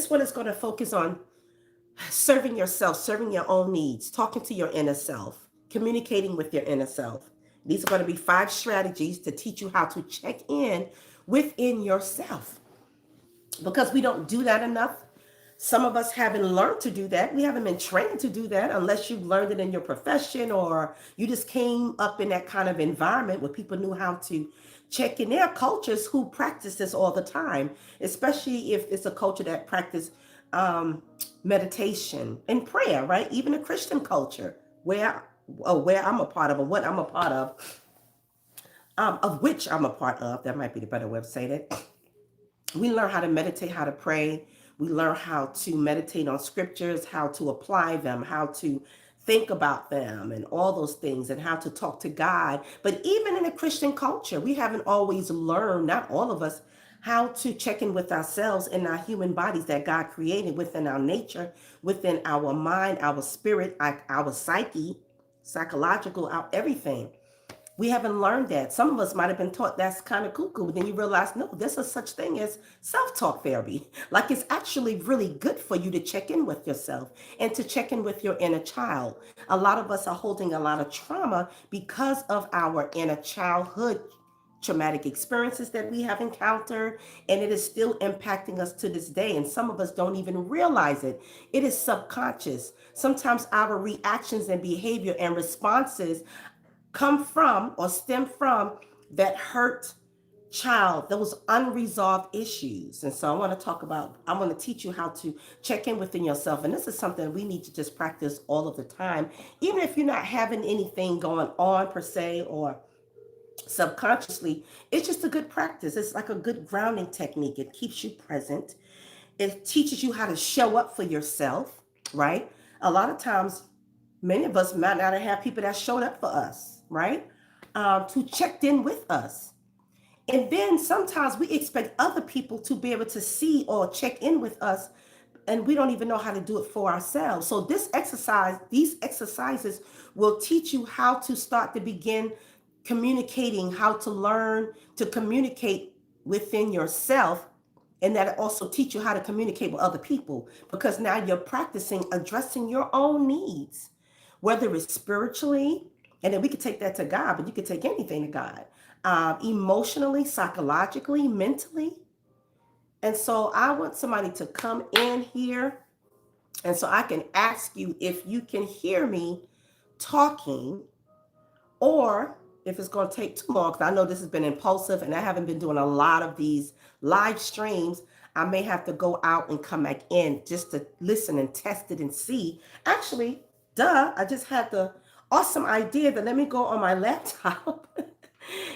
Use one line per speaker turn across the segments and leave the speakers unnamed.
This one is going to focus on serving yourself, serving your own needs, talking to your inner self, communicating with your inner self. These are going to be 5 strategies to teach you how to check in within yourself because we don't do that enough. Some of us haven't learned to do that. We haven't been trained to do that unless you've learned it in your profession or you just came up in that kind of environment where people knew how to check in. There are cultures who practice this all the time, especially if it's a culture that practice um, meditation and prayer, right? Even a Christian culture where I'm a part of or what I'm a part of which I'm a part of. That might be the better way of saying it. We learn how to meditate, how to pray. We learn how to meditate on scriptures, how to apply them, how to think about them, and all those things, and how to talk to God. But even in a Christian culture, we haven't always learned, not all of us, how to check in with ourselves and our human bodies that God created within our nature, within our mind, our spirit, our psyche, psychological, our everything. We haven't learned that. Some of us might have been taught that's kind of cuckoo, but then you realize, no, there's a such thing as self-talk therapy. Like it's actually really good for you to check in with yourself and to check in with your inner child. A lot of us are holding a lot of trauma because of our inner childhood traumatic experiences that we have encountered, and it is still impacting us to this day. And some of us don't even realize it. It is subconscious. Sometimes our reactions and behavior and responses come from or stem from that hurt child, those unresolved issues. And so I want to teach you how to check in within yourself. And this is something we need to just practice all of the time, even if you're not having anything going on per se or subconsciously. It's just a good practice. It's like a good grounding technique. It keeps you present. It teaches you how to show up for yourself, right? A lot of times many of us might not have people that showed up for us, right? To checked in with us. And then sometimes we expect other people to be able to see or check in with us, and we don't even know how to do it for ourselves. So these exercises will teach you how to start to begin communicating, how to learn to communicate within yourself, and that also teach you how to communicate with other people because now you're practicing addressing your own needs, whether it's spiritually, and then we could take that to God, but you could take anything to God, emotionally, psychologically, mentally. And so I want somebody to come in here, and so I can ask you if you can hear me talking, or if it's going to take too long, because I know this has been impulsive and I haven't been doing a lot of these live streams. I may have to go out and come back in just to listen and test it and see. Actually, I just had the awesome idea that let me go on my laptop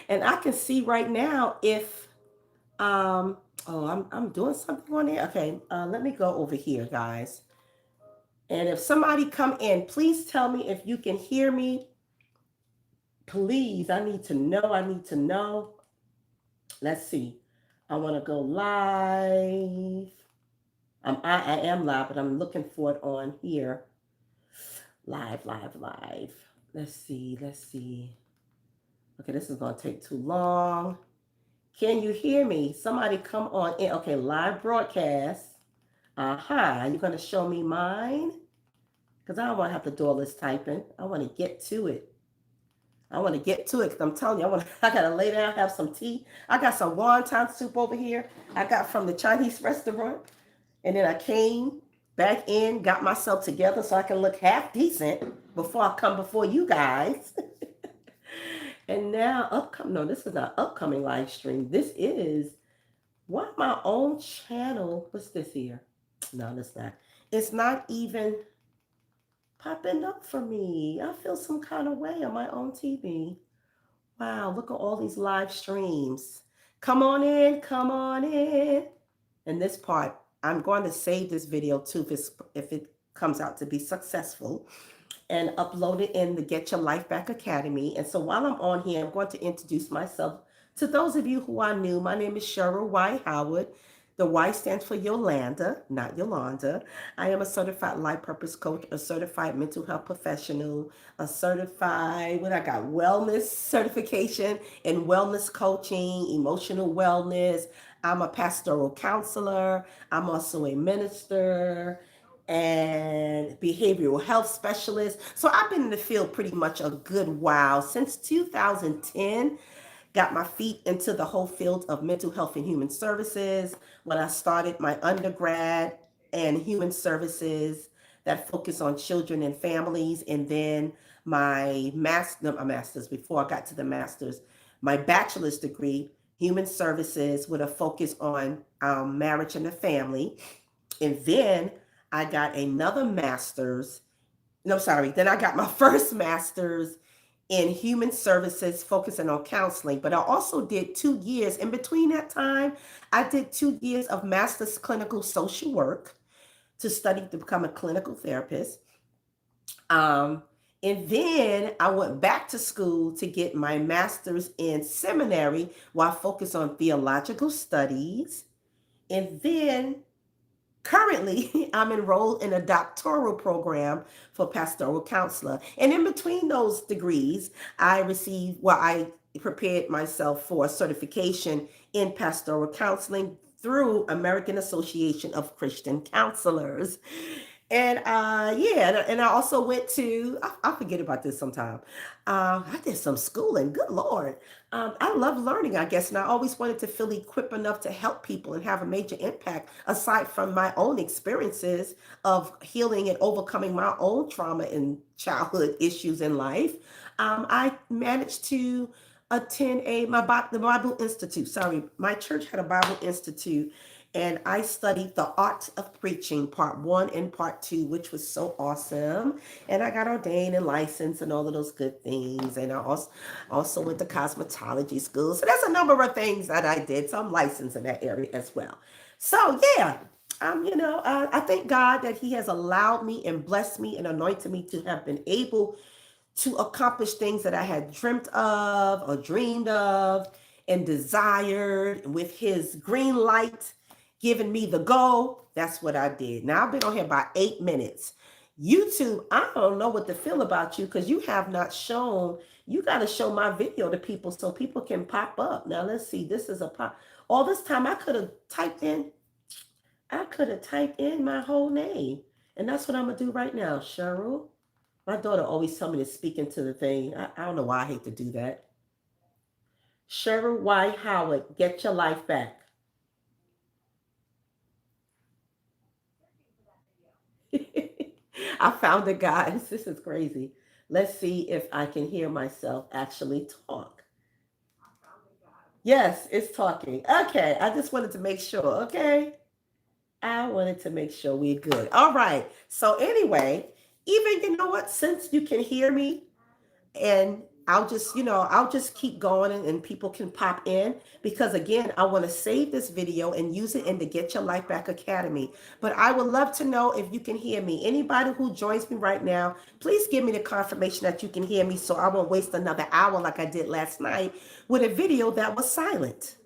and I can see right now if I'm doing something on there. Okay, let me go over here, guys. And if somebody come in, please tell me if you can hear me. Please, I need to know. I need to know. Let's see. I want to go live. I am live, but I'm looking for it on here. Live, live, live. Let's see. Let's see. Okay, this is going to take too long. Can you hear me? Somebody come on in. Okay, live broadcast. You're going to show me mine? Because I don't want to have to do all this typing. I want to get to it. I want to get to it because I'm telling you, I got to lay down, have some tea. I got some wonton soup over here. I got from the Chinese restaurant. And then I came back in, got myself together so I can look half decent before I come before you guys. And now, no, this is not upcoming live stream. This is my own channel. What's this here? No, that's not. It's not even popping up for me. I feel some kind of way on my own TV. Wow, look at all these live streams. Come on in, come on in. And this part, I'm going to save this video too if it comes out to be successful and upload it in the Get Your Life Back Academy. And so while I'm on here, I'm going to introduce myself to those of you who are new. My name is Cheryl Y. Howard. The Y stands for Yolanda, not Yolanda. I am a certified life purpose coach, a certified mental health professional, a certified, wellness certification in wellness coaching, emotional wellness. I'm a pastoral counselor. I'm also a minister and behavioral health specialist. So I've been in the field pretty much a good while. Since 2010, got my feet into the whole field of mental health and human services when I started my undergrad and human services that focus on children and families. And then my master's, before I got to the master's, my bachelor's degree, human services with a focus on marriage and the family. And then I got another master's. No, sorry. Then I got my first master's in human services, focusing on counseling. But I also did 2 years. In between that time, I did 2 years of master's clinical social work to study to become a clinical therapist. Um, and then I went back to school to get my master's in seminary while I focused on theological studies. And then currently, I'm enrolled in a doctoral program for pastoral counselor. And in between those degrees, I prepared myself for a certification in pastoral counseling through American Association of Christian Counselors. And yeah, and I also went to, I forget about this sometime. I did some schooling. Good Lord. I love learning, I guess, and I always wanted to feel equipped enough to help people and have a major impact aside from my own experiences of healing and overcoming my own trauma and childhood issues in life. I managed to attend the Bible Institute. Sorry, my church had a Bible Institute, and I studied the art of preaching, part one and part two, which was so awesome. And I got ordained and licensed and all of those good things. And I also went to cosmetology school. So there's a number of things that I did. So I'm licensed in that area as well. So yeah, I thank God that He has allowed me and blessed me and anointed me to have been able to accomplish things that I had dreamt of or dreamed of and desired with His green light giving me the go. That's what I did. Now I've been on here about 8 minutes. YouTube, I don't know what to feel about you because you have not shown, you got to show my video to people so people can pop up. Now let's see, this is a pop. All this time I could have typed in my whole name. And that's what I'm going to do right now, Cheryl. My daughter always tell me to speak into the thing. I don't know why I hate to do that. Cheryl Y. Howard, get your life back. I found it, guys. This is crazy. Let's see if I can hear myself actually talk. Yes, it's talking. Okay, I just wanted to make sure. Okay, I wanted to make sure we're good. All right. So anyway, even you know what? Since you can hear me, and I'll just keep going, and people can pop in because again, I want to save this video and use it in the Get Your Life Back Academy. But I would love to know if you can hear me. Anybody who joins me right now, please give me the confirmation that you can hear me so I won't waste another hour like I did last night with a video that was silent.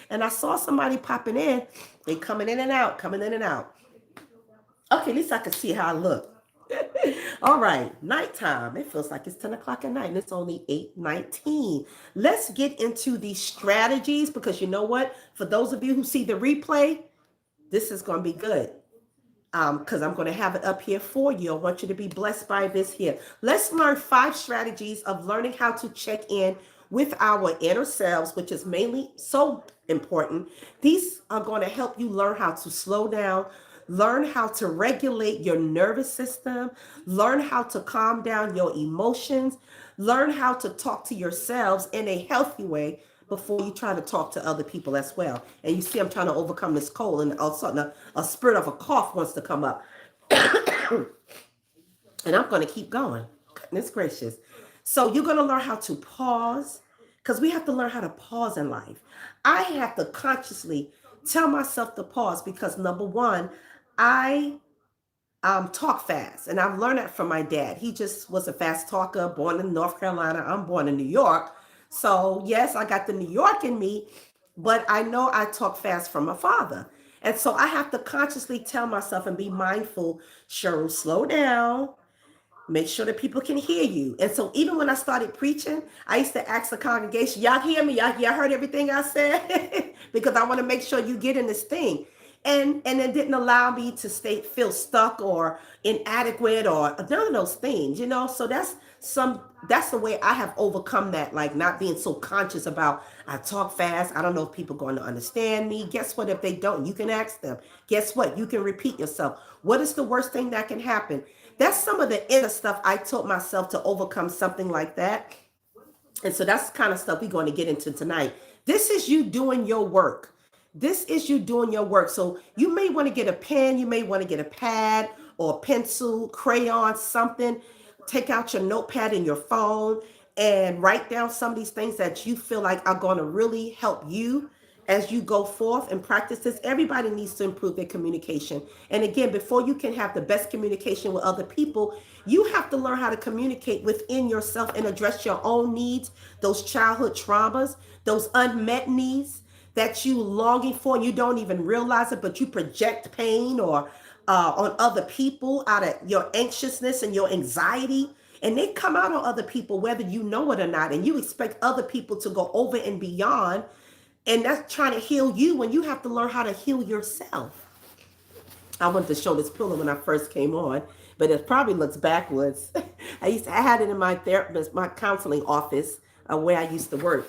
And I saw somebody popping in. They coming in and out, coming in and out. Okay, at least I can see how I look. All right, nighttime. It feels like it's 10 o'clock at night and it's only 8:19. Let's get into these strategies because you know what? For those of you who see the replay, this is going to be good because I'm going to have it up here for you. I want you to be blessed by this here. Let's learn 5 strategies of learning how to check in with our inner selves, which is mainly so important. These are going to help you learn how to slow down, learn how to regulate your nervous system, learn how to calm down your emotions, learn how to talk to yourselves in a healthy way before you try to talk to other people as well. And you see, I'm trying to overcome this cold, and all of a sudden a spirit of a cough wants to come up. And I'm going to keep going. Goodness gracious. So you're going to learn how to pause because we have to learn how to pause in life. I have to consciously tell myself to pause because number one, I talk fast, and I've learned that from my dad. He just was a fast talker, born in North Carolina. I'm born in New York. So yes, I got the New York in me, but I know I talk fast from my father. And so I have to consciously tell myself and be mindful, Cheryl, slow down. Make sure that people can hear you. And so even when I started preaching, I used to ask the congregation, y'all hear me? Y'all heard everything I said? Because I want to make sure you get in this thing. And it didn't allow me to feel stuck or inadequate or none of those things, you know. So that's the way I have overcome that, like not being so conscious about I talk fast. I don't know if people are going to understand me. Guess what? If they don't, you can ask them. Guess what? You can repeat yourself. What is the worst thing that can happen? That's some of the inner stuff I taught myself to overcome something like that. And so that's the kind of stuff we're going to get into tonight. This is you doing your work. This is you doing your work. So you may want to get a pen, you may want to get a pad or a pencil, crayon, something. Take out your notepad in your phone and write down some of these things that you feel like are going to really help you as you go forth and practice this. Everybody needs to improve their communication. And again, before you can have the best communication with other people, you have to learn how to communicate within yourself and address your own needs, those childhood traumas, those unmet needs that you longing for and you don't even realize it, but you project pain or on other people out of your anxiousness and your anxiety. And they come out on other people, whether you know it or not. And you expect other people to go over and beyond. And that's trying to heal you when you have to learn how to heal yourself. I wanted to show this pillow when I first came on, but it probably looks backwards. I had it in my therapist, my counseling office, where I used to work.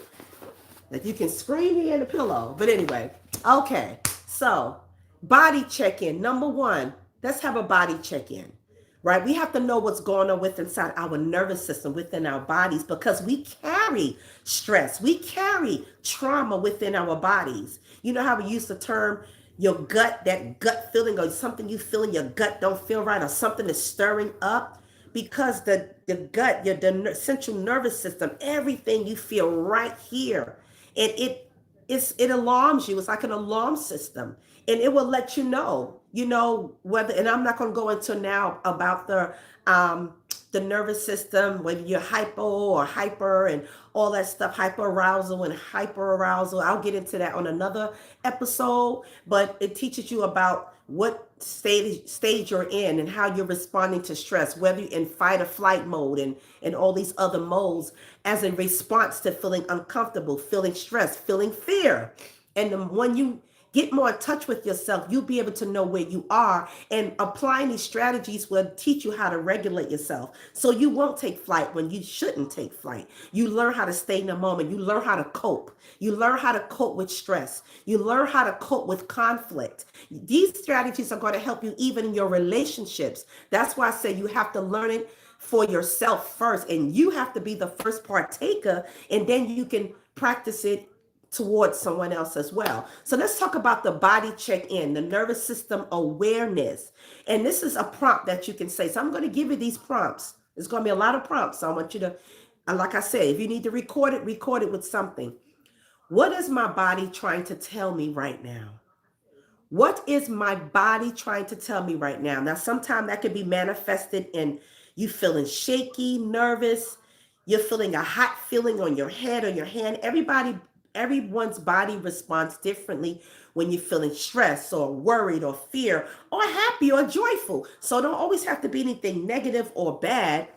Like you can scream here in the pillow. But anyway, okay. So body check-in. Number one, let's have a body check-in. Right? We have to know what's going on with inside our nervous system, within our bodies, because we carry stress. We carry trauma within our bodies. You know how we use the term your gut, that gut feeling, or something you feel in your gut don't feel right, or something is stirring up? Because the gut, the central nervous system, everything you feel right here, and it alarms you. It's like an alarm system, and it will let you know whether. And I'm not going to go into now about the nervous system, whether you're hypo or hyper and all that stuff, hyperarousal and hyperarousal. I'll get into that on another episode, but it teaches you about what stage you're in and how you're responding to stress, whether you're in fight or flight mode and all these other modes as a response to feeling uncomfortable, feeling stress, feeling fear. And when you get more in touch with yourself, you'll be able to know where you are, and applying these strategies will teach you how to regulate yourself. So you won't take flight when you shouldn't take flight. You learn how to stay in the moment. You learn how to cope. You learn how to cope with stress. You learn how to cope with conflict. These strategies are going to help you even in your relationships. That's why I say you have to learn it for yourself first, and you have to be the first partaker, and then you can practice it towards someone else as well. So let's talk about the body check-in, the nervous system awareness. And this is a prompt that you can say. So I'm going to give you these prompts. There's going to be a lot of prompts. So I want you to, like I said, if you need to record it with something. What is my body trying to tell me right now? What is my body trying to tell me right now? Now, sometimes that can be manifested in you feeling shaky, nervous. You're feeling a hot feeling on your head or your hand. Everyone's body responds differently when you're feeling stressed or worried or fear or happy or joyful. So don't always have to be anything negative or bad.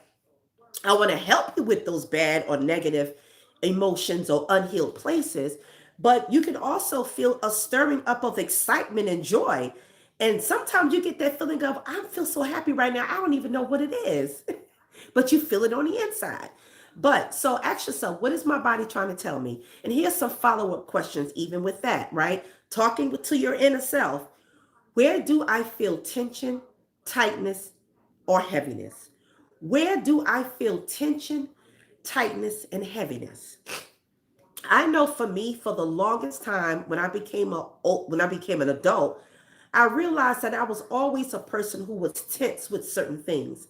I want to help you with those bad or negative emotions or unhealed places, but you can also feel a stirring up of excitement and joy. And sometimes you get that feeling of, I feel so happy right now. I don't even know what it is, but you feel it on the inside. But so ask yourself, what is my body trying to tell me? And here's some follow-up questions, even with that, right? Talking to your inner self. Where do I feel tension, tightness, or heaviness? Where do I feel tension, tightness, and heaviness? I know for me, for the longest time, when I became an adult, I realized that I was always a person who was tense with certain things.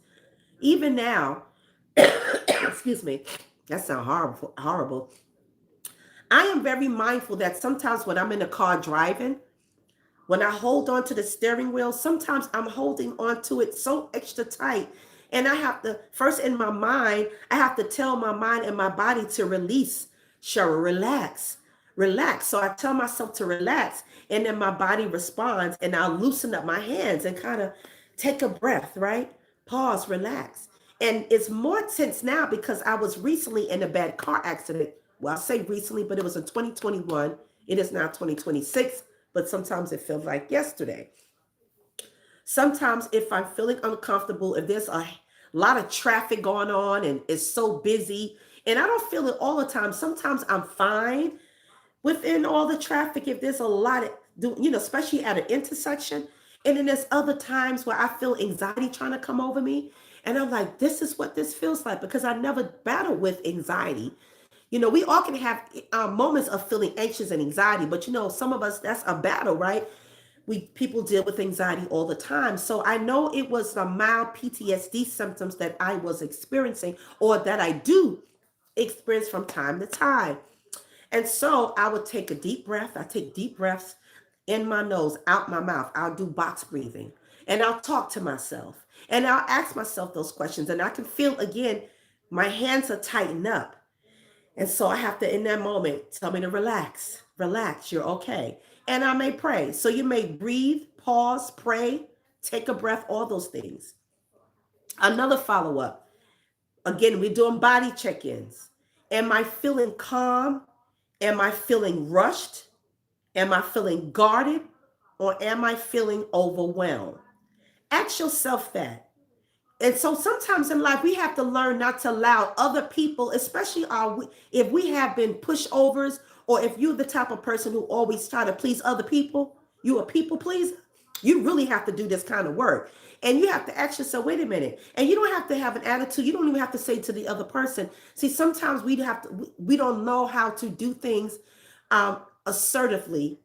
Even now, excuse me, that sounds horrible. Horrible. I am very mindful that sometimes when I'm in the car driving, when I hold on to the steering wheel, sometimes I'm holding on to it so extra tight. And I have to, first in my mind, I have to tell my mind and my body to release. Cheryl, relax, relax. So I tell myself to relax. And then my body responds, and I'll loosen up my hands and kind of take a breath, right? Pause, relax. And it's more tense now because I was recently in a bad car accident. Well, I say recently, but it was in 2021. It is now 2026, but sometimes it feels like yesterday. Sometimes if I'm feeling uncomfortable, if there's a lot of traffic going on and it's so busy, and I don't feel it all the time, sometimes I'm fine within all the traffic if there's a lot of, especially at an intersection. And then there's other times where I feel anxiety trying to come over me. And I'm like, this is what this feels like because I never battled with anxiety. We all can have moments of feeling anxious and anxiety, but some of us, that's a battle, right? People deal with anxiety all the time. So I know it was the mild PTSD symptoms that I was experiencing or that I do experience from time to time. And so I would take a deep breath. I take deep breaths in my nose, out my mouth. I'll do box breathing and I'll talk to myself and I'll ask myself those questions. And I can feel again, my hands are tightened up. And so I have to, in that moment, tell me to relax, relax, you're okay. And I may pray. So you may breathe, pause, pray, take a breath, all those things. Another follow up. Again, we're doing body check ins. Am I feeling calm? Am I feeling rushed? Am I feeling guarded? Or am I feeling overwhelmed? Ask yourself that. And so sometimes in life we have to learn not to allow other people, especially if we have been pushovers, or if you're the type of person who always try to please other people, you a people pleaser. You really have to do this kind of work. And you have to ask yourself, wait a minute. And you don't have to have an attitude. You don't even have to say to the other person. See, sometimes we don't know how to do things assertively,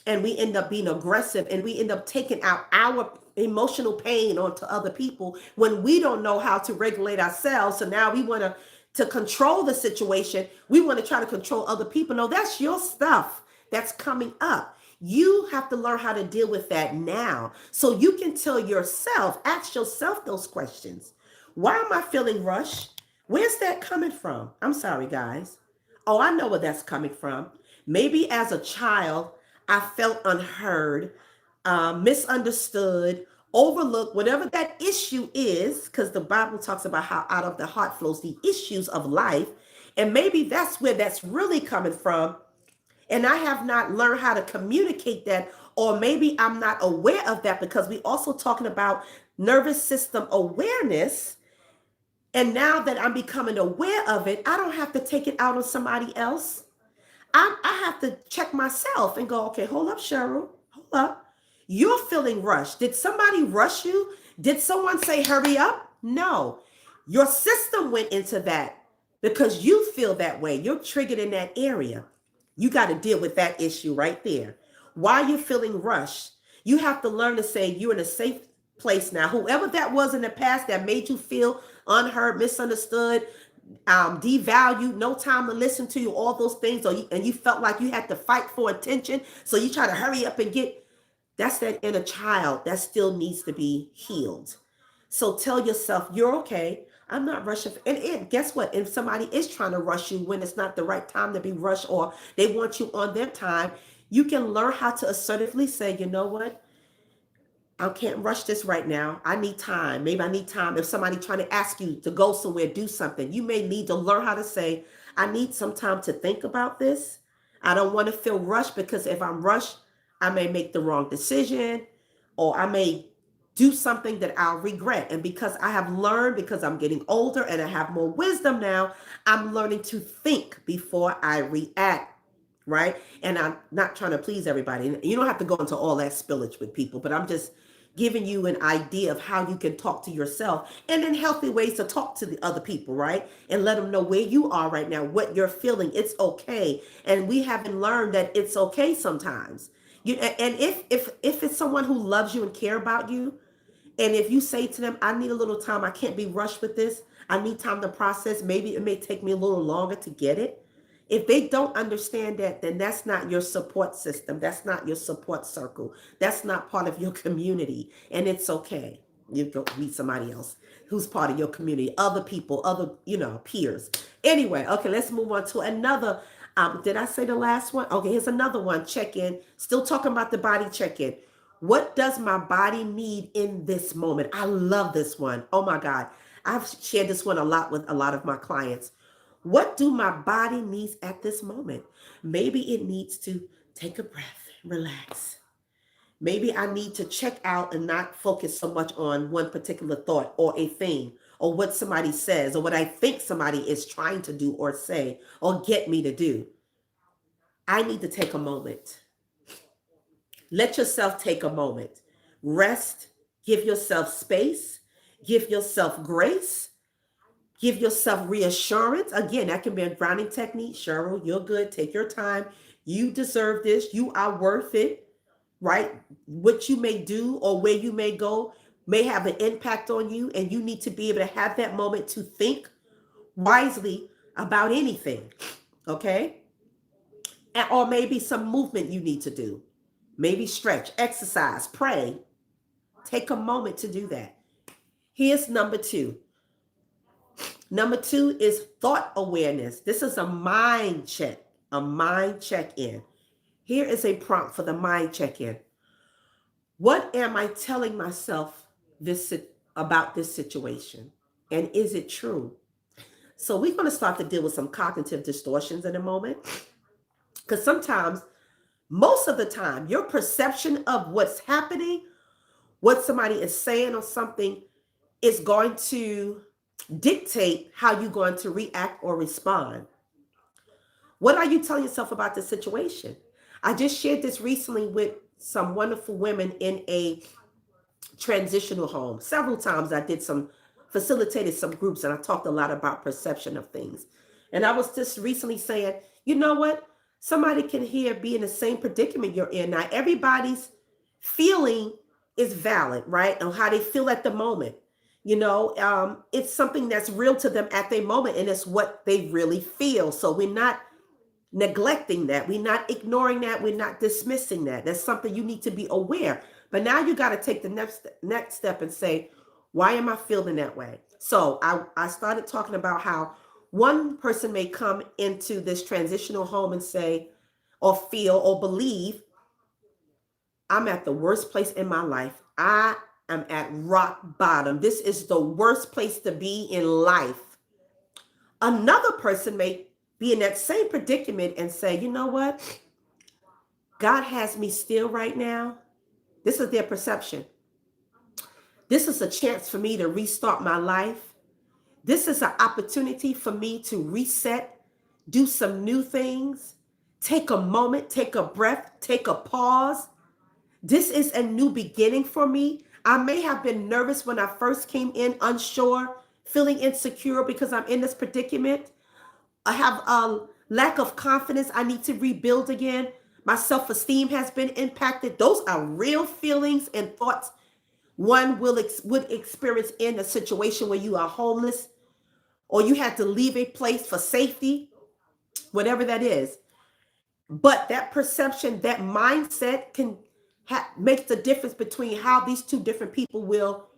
and we end up being aggressive and we end up taking out our emotional pain onto other people when we don't know how to regulate ourselves. So now we want to control the situation. We want to try to control other people. No, that's your stuff that's coming up. You have to learn how to deal with that now so you can tell yourself, ask yourself those questions. Why am I feeling rushed? Where's that coming from? I'm sorry, guys. Oh, I know where that's coming from. Maybe as a child, I felt unheard, misunderstood, overlooked, whatever that issue is, because the Bible talks about how out of the heart flows the issues of life. And maybe that's where that's really coming from. And I have not learned how to communicate that, or maybe I'm not aware of that because we also talking about nervous system awareness. And now that I'm becoming aware of it, I don't have to take it out on somebody else. I have to check myself and go, okay, hold up, Cheryl, hold up. You're feeling rushed. Did somebody rush you? Did someone say hurry up? No. Your system went into that because you feel that way. You're triggered in that area. You got to deal with that issue right there. Why are you feeling rushed? You have to learn to say you're in a safe place now. Whoever that was in the past that made you feel unheard, misunderstood, devalued, no time to listen to you, all those things, and you felt like you had to fight for attention, so you try to hurry up and get, that's that inner child that still needs to be healed. So tell yourself, you're okay. I'm not rushing. And guess what? If somebody is trying to rush you when it's not the right time to be rushed or they want you on their time, you can learn how to assertively say, you know what? I can't rush this right now. I need time. Maybe I need time. If somebody trying to ask you to go somewhere, do something, you may need to learn how to say, I need some time to think about this. I don't want to feel rushed because if I'm rushed, I may make the wrong decision or I may do something that I'll regret. And because I have learned, because I'm getting older and I have more wisdom now, I'm learning to think before I react, right? And I'm not trying to please everybody. You don't have to go into all that spillage with people, but I'm just giving you an idea of how you can talk to yourself and in healthy ways to talk to the other people, right? And let them know where you are right now, what you're feeling. It's okay. And we haven't learned that it's okay sometimes. And if it's someone who loves you and care about you, and if you say to them, I need a little time, I can't be rushed with this, I need time to process, maybe it may take me a little longer to get it. If they don't understand that, then that's not your support system. That's not your support circle. That's not part of your community. And it's okay. You go meet somebody else who's part of your community, other people, other, peers. Anyway, okay, let's move on to another. Did I say the last one? Okay, here's another one. Check in. Still talking about the body check in. What does my body need in this moment? I love this one. Oh my God. I've shared this one a lot with a lot of my clients. What do my body needs at this moment? Maybe it needs to take a breath, relax. Maybe I need to check out and not focus so much on one particular thought or a thing or what somebody says or what I think somebody is trying to do or say or get me to do. I need to take a moment. Let yourself take a moment. Rest, give yourself space, give yourself grace, give yourself reassurance. Again, that can be a grounding technique. Cheryl, you're good. Take your time. You deserve this. You are worth it, right? What you may do or where you may go may have an impact on you, and you need to be able to have that moment to think wisely about anything, okay? Or maybe some movement you need to do. Maybe stretch, exercise, pray. Take a moment to do that. Here's number two. Number two is thought awareness. This is a mind check, a mind check in. Here is a prompt for the mind check in. What am I telling myself this about this situation? And is it true? So we're going to start to deal with some cognitive distortions in a moment. Because sometimes, most of the time, your perception of what's happening, what somebody is saying or something, is going to dictate how you're going to react or respond. What are you telling yourself about the situation? I just shared this recently with some wonderful women in a transitional home. Several times I did facilitated some groups, and I talked a lot about perception of things. And I was just recently saying, you know what? Somebody can here be in the same predicament you're in. Now, everybody's feeling is valid, right? On how they feel at the moment. It's something that's real to them at their moment, and it's what they really feel. So we're not neglecting that. We're not ignoring that. We're not dismissing that. That's something you need to be aware. But now you got to take the next step and say, why am I feeling that way? So I started talking about how one person may come into this transitional home and say, or feel, or believe, I'm at the worst place in my life. I am at rock bottom. This is the worst place to be in life. Another person may be in that same predicament and say, you know what? God has me still right now. This is their perception. This is a chance for me to restart my life. This is an opportunity for me to reset, do some new things, take a moment, take a breath, take a pause. This is a new beginning for me. I may have been nervous when I first came in, unsure, feeling insecure because I'm in this predicament. I have a lack of confidence. I need to rebuild again. My self-esteem has been impacted. Those are real feelings and thoughts one would experience in a situation where you are homeless or you had to leave a place for safety, whatever that is. But that perception, that mindset can make the difference between how these two different people will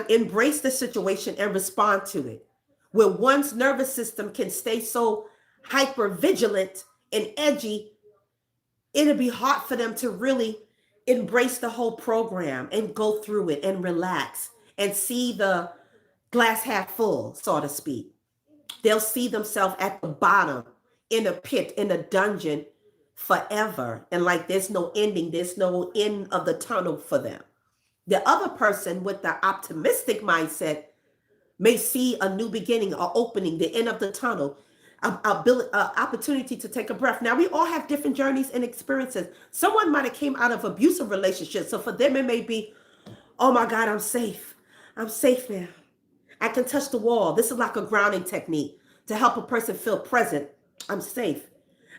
embrace the situation and respond to it. Where one's nervous system can stay so hyper vigilant and edgy, it'll be hard for them to really embrace the whole program and go through it and relax and see the glass half full, so to speak. They'll see themselves at the bottom in a pit, in a dungeon forever. And like there's no ending, there's no end of the tunnel for them. The other person with the optimistic mindset may see a new beginning or opening, the end of the tunnel, opportunity to take a breath. Now, we all have different journeys and experiences. Someone might have came out of abusive relationships. So for them, it may be, oh my God, I'm safe. I'm safe now. I can touch the wall. This is like a grounding technique to help a person feel present. I'm safe.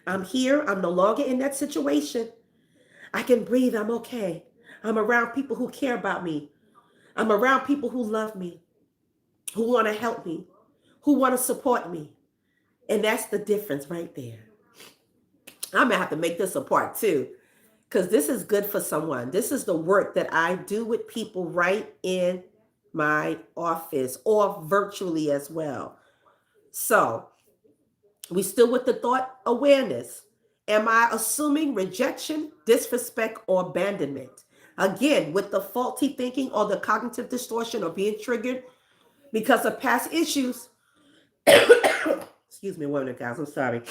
I'm here. I'm no longer in that situation. I can breathe. I'm okay. I'm around people who care about me. I'm around people who love me, who want to help me, who want to support me. And that's the difference right there. I'm going to have to make this a part two because this is good for someone. This is the work that I do with people right in my office or virtually as well. So we still with the thought awareness. Am I assuming rejection, disrespect, or abandonment? Again, with the faulty thinking or the cognitive distortion or being triggered, because of past issues. Excuse me, women, guys. I'm sorry.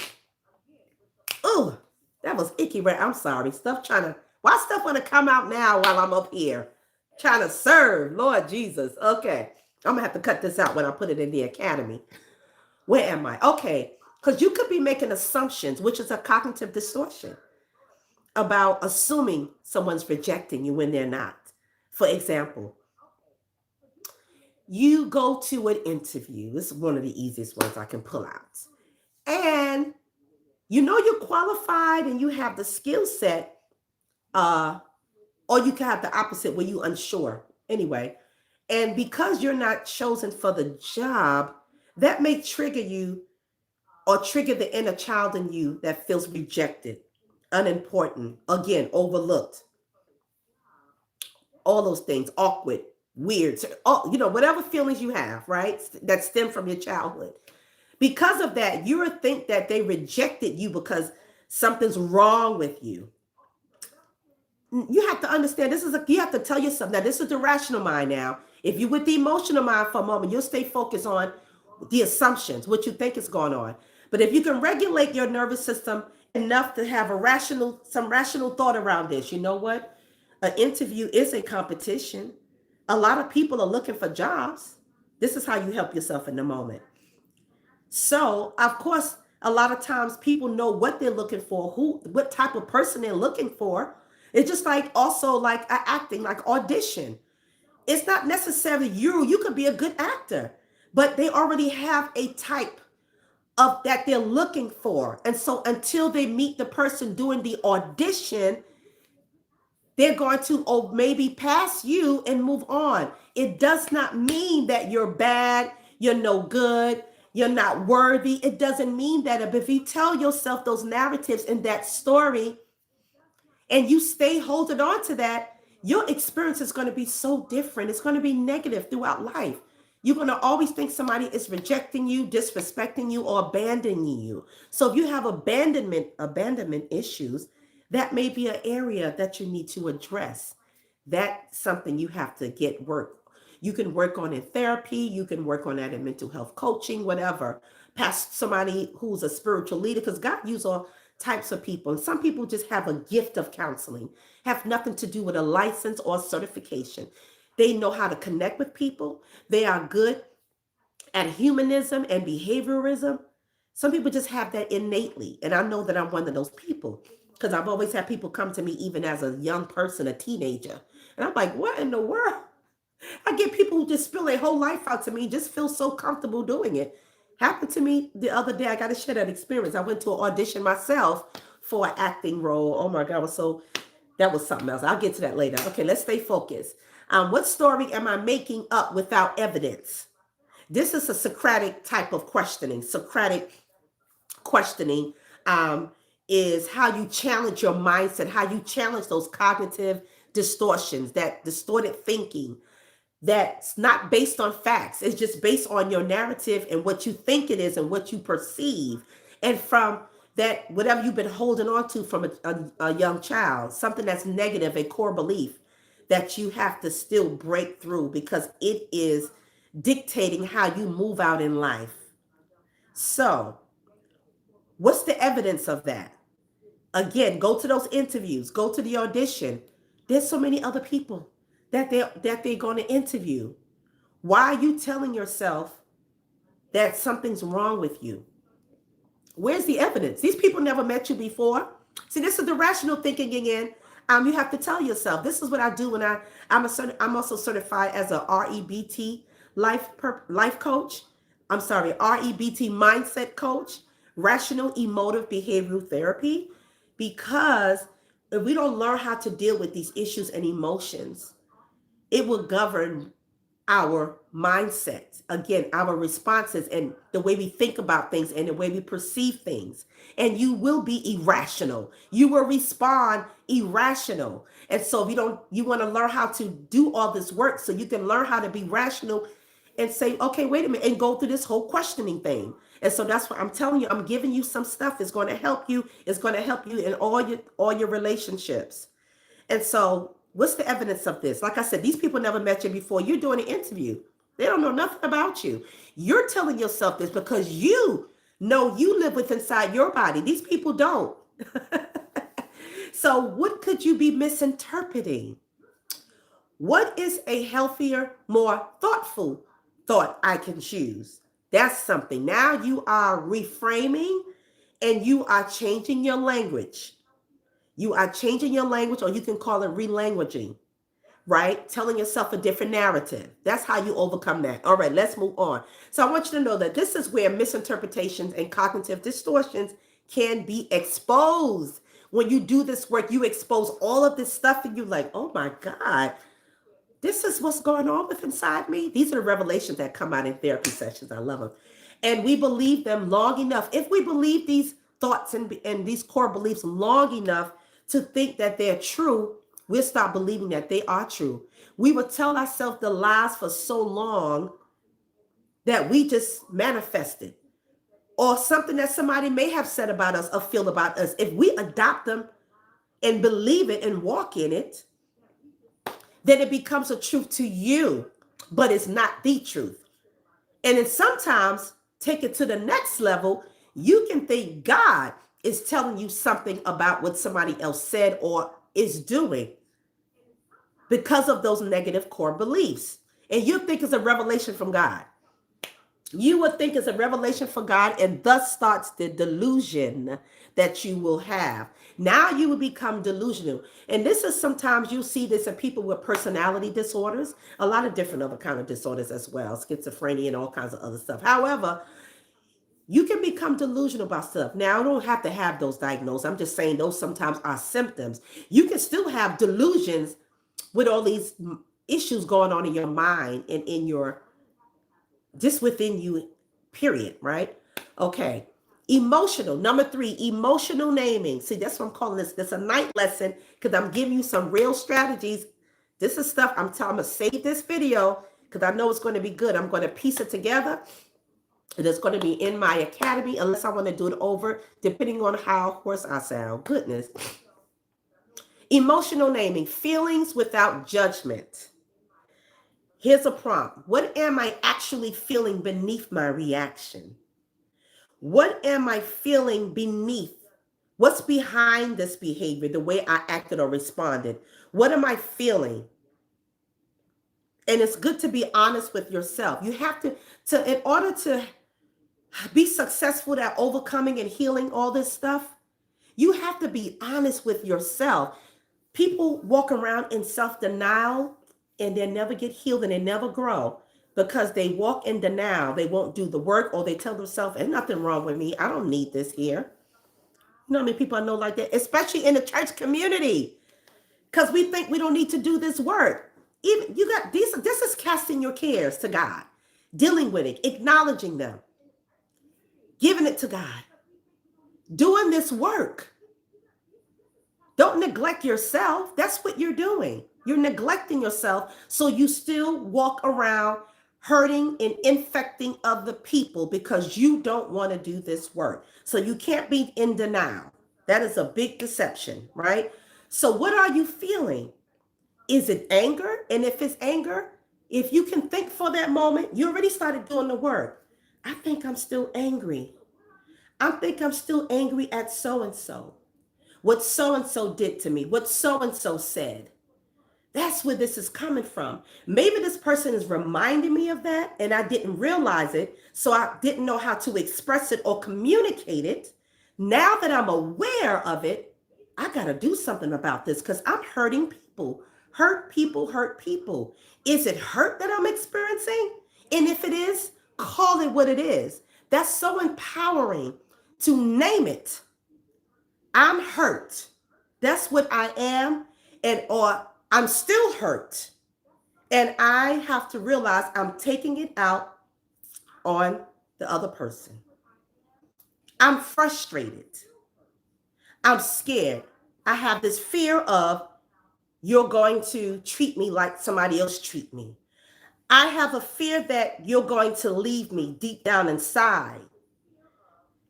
Oh, that was icky, right? I'm sorry. Stuff trying to, why stuff want to come out now while I'm up here trying to serve? Lord Jesus. Okay. I'm going to have to cut this out when I put it in the academy. Where am I? Okay. Because you could be making assumptions, which is a cognitive distortion, about assuming someone's rejecting you when they're not. For example, you go to an interview. This is one of the easiest ones I can pull out. And you know you're qualified and you have the skill set, or you can have the opposite where you're unsure. Anyway, and because you're not chosen for the job, that may trigger you or trigger the inner child in you that feels rejected, unimportant, again, overlooked, all those things, awkward, weird, whatever feelings you have, right? That stem from your childhood. Because of that, you would think that they rejected you because something's wrong with you. You have to understand you have to tell yourself, now this is the rational mind now. If you with the emotional mind for a moment, you'll stay focused on the assumptions, what you think is going on. But if you can regulate your nervous system enough to have some rational thought around this, you know what? An interview is a competition. A lot of people are looking for jobs. This is how you help yourself in the moment. So, of course, a lot of times people know what they're looking for, what type of person they're looking for. It's just like also like acting, like audition. It's not necessarily you could be a good actor, but they already have a type of that they're looking for. And so until they meet the person doing the audition, they're going to maybe pass you and move on. It does not mean that you're bad, you're no good, you're not worthy. It doesn't mean that. But if you tell yourself those narratives in that story and you stay holding on to that, your experience is going to be so different. It's going to be negative throughout life. You're going to always think somebody is rejecting you, disrespecting you, or abandoning you. So if you have abandonment issues, that may be an area that you need to address. That's something you have to get work. You can work on in therapy. You can work on that in mental health coaching, whatever. Past somebody who's a spiritual leader, because God uses all types of people. And some people just have a gift of counseling, have nothing to do with a license or certification. They know how to connect with people. They are good at humanism and behaviorism. Some people just have that innately. And I know that I'm one of those people because I've always had people come to me even as a young person, a teenager. And I'm like, what in the world? I get people who just spill their whole life out to me, just feel so comfortable doing it. Happened to me the other day. I got to share that experience. I went to an audition myself for an acting role. Oh my God, that was something else. I'll get to that later. Okay, let's stay focused. What story am I making up without evidence? This is a Socratic type of questioning. Socratic questioning is how you challenge your mindset, how you challenge those cognitive distortions, that distorted thinking that's not based on facts. It's just based on your narrative and what you think it is and what you perceive. And from that, whatever you've been holding on to from a young child, something that's negative, a core belief that you have to still break through because it is dictating how you move out in life. So, what's the evidence of that? Again, go to those interviews, go to the audition. There's so many other people that they're going to interview. Why are you telling yourself that something's wrong with you? Where's the evidence? These people never met you before. See, this is the rational thinking again. You have to tell yourself, this is what I do when I'm also certified as a REBT life coach. I'm sorry, REBT mindset coach, rational emotive behavioral therapy, because if we don't learn how to deal with these issues and emotions, it will govern our mindset, again, our responses and the way we think about things and the way we perceive things. And you will be irrational. You will respond irrational. And so you want to learn how to do all this work so you can learn how to be rational and say, okay, wait a minute, and go through this whole questioning thing. And so that's what I'm telling you. I'm giving you some stuff. It's going to help you. It's going to help you in all your relationships. And so what's the evidence of this? Like I said, these people never met you before. You're doing an interview. They don't know nothing about you. You're telling yourself this because you know you live with inside your body. These people don't. So, what could you be misinterpreting? What is a healthier, more thoughtful thought I can choose? That's something. Now you are reframing and you are changing your language. You are changing your language, or you can call it relanguaging, right? Telling yourself a different narrative. That's how you overcome that. All right, let's move on. So I want you to know that this is where misinterpretations and cognitive distortions can be exposed. When you do this work, you expose all of this stuff and you're like, oh my God, this is what's going on with inside me. These are the revelations that come out in therapy sessions. I love them. And we believe them long enough. If we believe these thoughts and these core beliefs long enough to think that they're true, we'll stop believing that they are true. We will tell ourselves the lies for so long that we just manifested, or something that somebody may have said about us or feel about us. If we adopt them and believe it and walk in it, then it becomes a truth to you, but it's not the truth. And then sometimes take it to the next level. You can think God is telling you something about what somebody else said or is doing because of those negative core beliefs. And you think it's a revelation from God. You would think it's a revelation from God, and thus starts the delusion that you will have. Now you will become delusional. And this is, sometimes you see this in people with personality disorders, a lot of different other kind of disorders as well, schizophrenia and all kinds of other stuff. However, you can become delusional about stuff. Now, I don't have to have those diagnosed. I'm just saying those sometimes are symptoms. You can still have delusions with all these issues going on in your mind and in your, just within you, period, right? Okay. Emotional. Number 3, emotional naming. See, that's what I'm calling this. This a night lesson because I'm giving you some real strategies. This is stuff I'm telling you to save this video because I know it's going to be good. I'm going to piece it together. It is going to be in my academy unless I want to do it over, depending on how hoarse I sound. Goodness. Emotional naming. Feelings without judgment. Here's a prompt. What am I actually feeling beneath my reaction? What am I feeling beneath? What's behind this behavior, the way I acted or responded? What am I feeling? And it's good to be honest with yourself. You have to in order to be successful at overcoming and healing all this stuff, you have to be honest with yourself. People walk around in self-denial and they never get healed and they never grow because they walk in denial. They won't do the work, or they tell themselves, there's nothing wrong with me. I don't need this here. You know how many people I know like that, especially in the church community, because we think we don't need to do this work. Even you got these, this is casting your cares to God, dealing with it, acknowledging them, giving it to God, doing this work. Don't neglect yourself. That's what you're doing. You're neglecting yourself, so you still walk around hurting and infecting other people because you don't want to do this work. So you can't be in denial. That is a big deception, right? So what are you feeling? Is it anger? And if it's anger, if you can think for that moment, you already started doing the work. I think I'm still angry. I think I'm still angry at so-and-so. What so-and-so did to me, what so-and-so said. That's where this is coming from. Maybe this person is reminding me of that and I didn't realize it, so I didn't know how to express it or communicate it. Now that I'm aware of it, I got to do something about this because I'm hurting people. Hurt people, hurt people. Is it hurt that I'm experiencing? And if it is, call it what it is. That's so empowering to name it. I'm hurt. That's what I am. Or I'm still hurt. And I have to realize I'm taking it out on the other person. I'm frustrated. I'm scared. I have this fear of you're going to treat me like somebody else treat me. I have a fear that you're going to leave me deep down inside.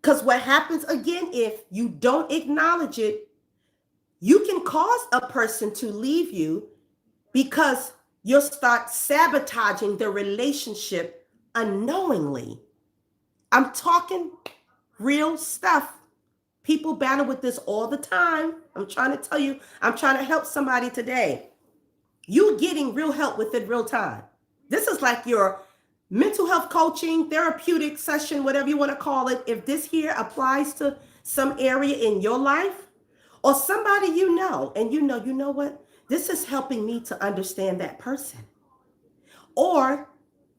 Because what happens again, if you don't acknowledge it, you can cause a person to leave you because You'll start sabotaging the relationship unknowingly. I'm talking real stuff. People battle with this all the time. I'm trying to tell you, I'm trying to help somebody today. You getting real help within real time. This is like your mental health coaching, therapeutic session, whatever you want to call it. If this here applies to some area in your life or somebody you know, and you know what? This is helping me to understand that person. Or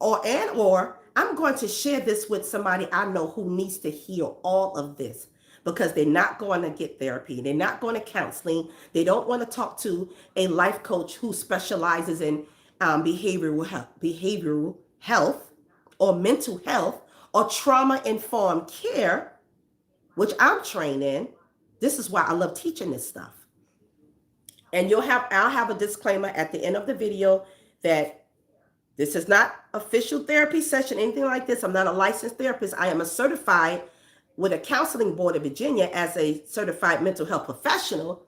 or I'm going to share this with somebody I know who needs to hear all of this because they're not going to get therapy. They're not going to counseling. They don't want to talk to a life coach who specializes in behavioral health or mental health or trauma informed care, which I'm trained in. This is why I love teaching this stuff. And I'll have a disclaimer at the end of the video that this is not official therapy session, anything like this. I'm not a licensed therapist. I am a certified with a counseling board of Virginia as a certified mental health professional.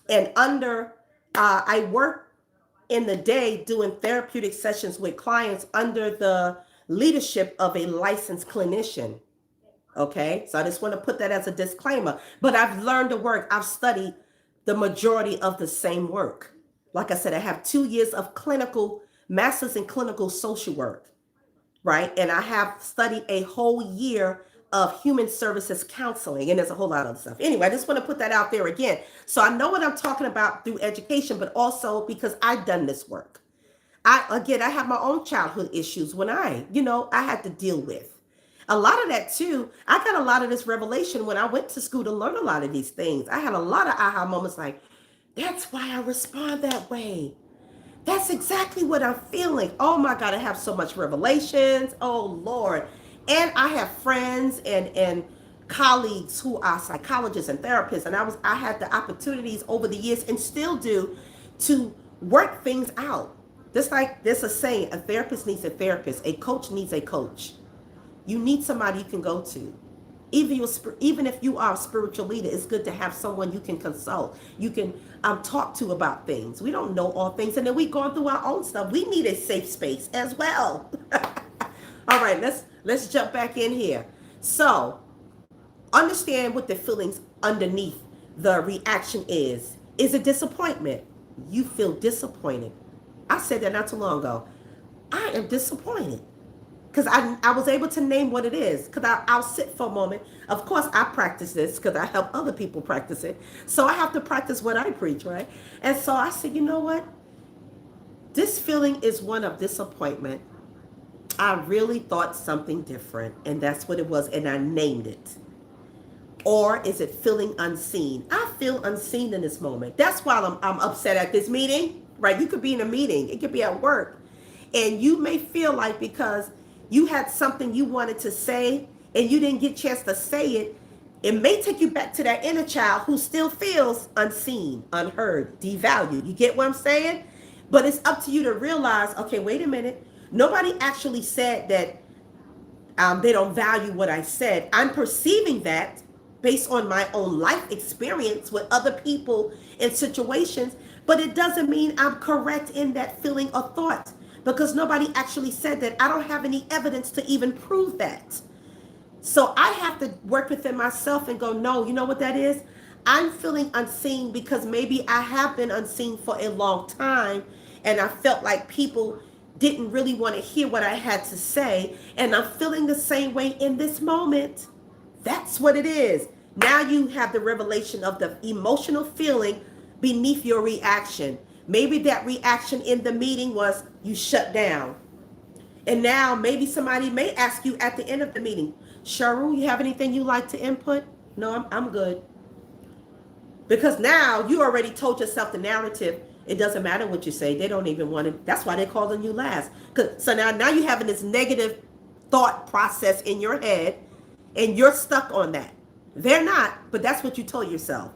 And I work in the day doing therapeutic sessions with clients under the leadership of a licensed clinician. Okay, so I just want to put that as a disclaimer. But I've learned the work. I've studied the majority of the same work. Like I said, I have 2 years of master's in clinical social work, right? And I have studied a whole year of human services counseling, and there's a whole lot of stuff. Anyway, I just want to put that out there again. So I know what I'm talking about through education, but also because I've done this work. I have my own childhood issues when I had to deal with. A lot of that too. I got a lot of this revelation when I went to school to learn a lot of these things. I had a lot of aha moments like, that's why I respond that way. That's exactly what I'm feeling. Oh my God, I have so much revelations. Oh Lord. And I have friends and colleagues who are psychologists and therapists. And I had the opportunities over the years and still do to work things out. Just like there's a saying, a therapist needs a therapist, a coach needs a coach. You need somebody you can go to. Even if you are a spiritual leader, it's good to have someone you can consult. You can talk to about things. We don't know all things, and then we've gone through our own stuff. We need a safe space as well. All right, let's jump back in here. So, understand what the feelings underneath the reaction is. Is it disappointment? You feel disappointed. I said that not too long ago. I am disappointed. Because I was able to name what it is. Because I'll sit for a moment. Of course, I practice this because I help other people practice it. So I have to practice what I preach, right? And so I said, you know what? This feeling is one of disappointment. I really thought something different. And that's what it was. And I named it. Or is it feeling unseen? I feel unseen in this moment. That's why I'm upset at this meeting, right? You could be in a meeting. It could be at work. And you may feel like because you had something you wanted to say and you didn't get a chance to say it, it may take you back to that inner child who still feels unseen, unheard, devalued. You get what I'm saying? But it's up to you to realize, okay, wait a minute. Nobody actually said that they don't value what I said. I'm perceiving that based on my own life experience with other people and situations, but it doesn't mean I'm correct in that feeling or thought. Because nobody actually said that. I don't have any evidence to even prove that. So I have to work within myself and go, no, you know what that is? I'm feeling unseen because maybe I have been unseen for a long time and I felt like people didn't really want to hear what I had to say. And I'm feeling the same way in this moment. That's what it is. Now you have the revelation of the emotional feeling beneath your reaction. Maybe that reaction in the meeting was you shut down. And now maybe somebody may ask you at the end of the meeting, Cheryl, you have anything you like to input? No, I'm good. Because now you already told yourself the narrative. It doesn't matter what you say. They don't even want it. That's why they're calling you last. So now you're having this negative thought process in your head and you're stuck on that. They're not, but that's what you told yourself.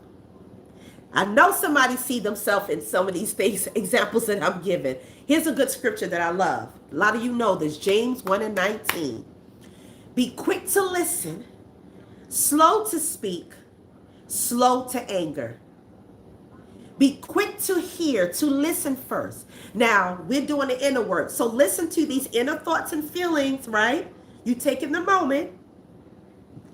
I know somebody see themselves in some of these things, examples that I'm giving. Here's a good scripture that I love. A lot of you know this, James 1:19. Be quick to listen, slow to speak, slow to anger. Be quick to hear, to listen first. Now, we're doing the inner work. So listen to these inner thoughts and feelings, right? You take in the moment,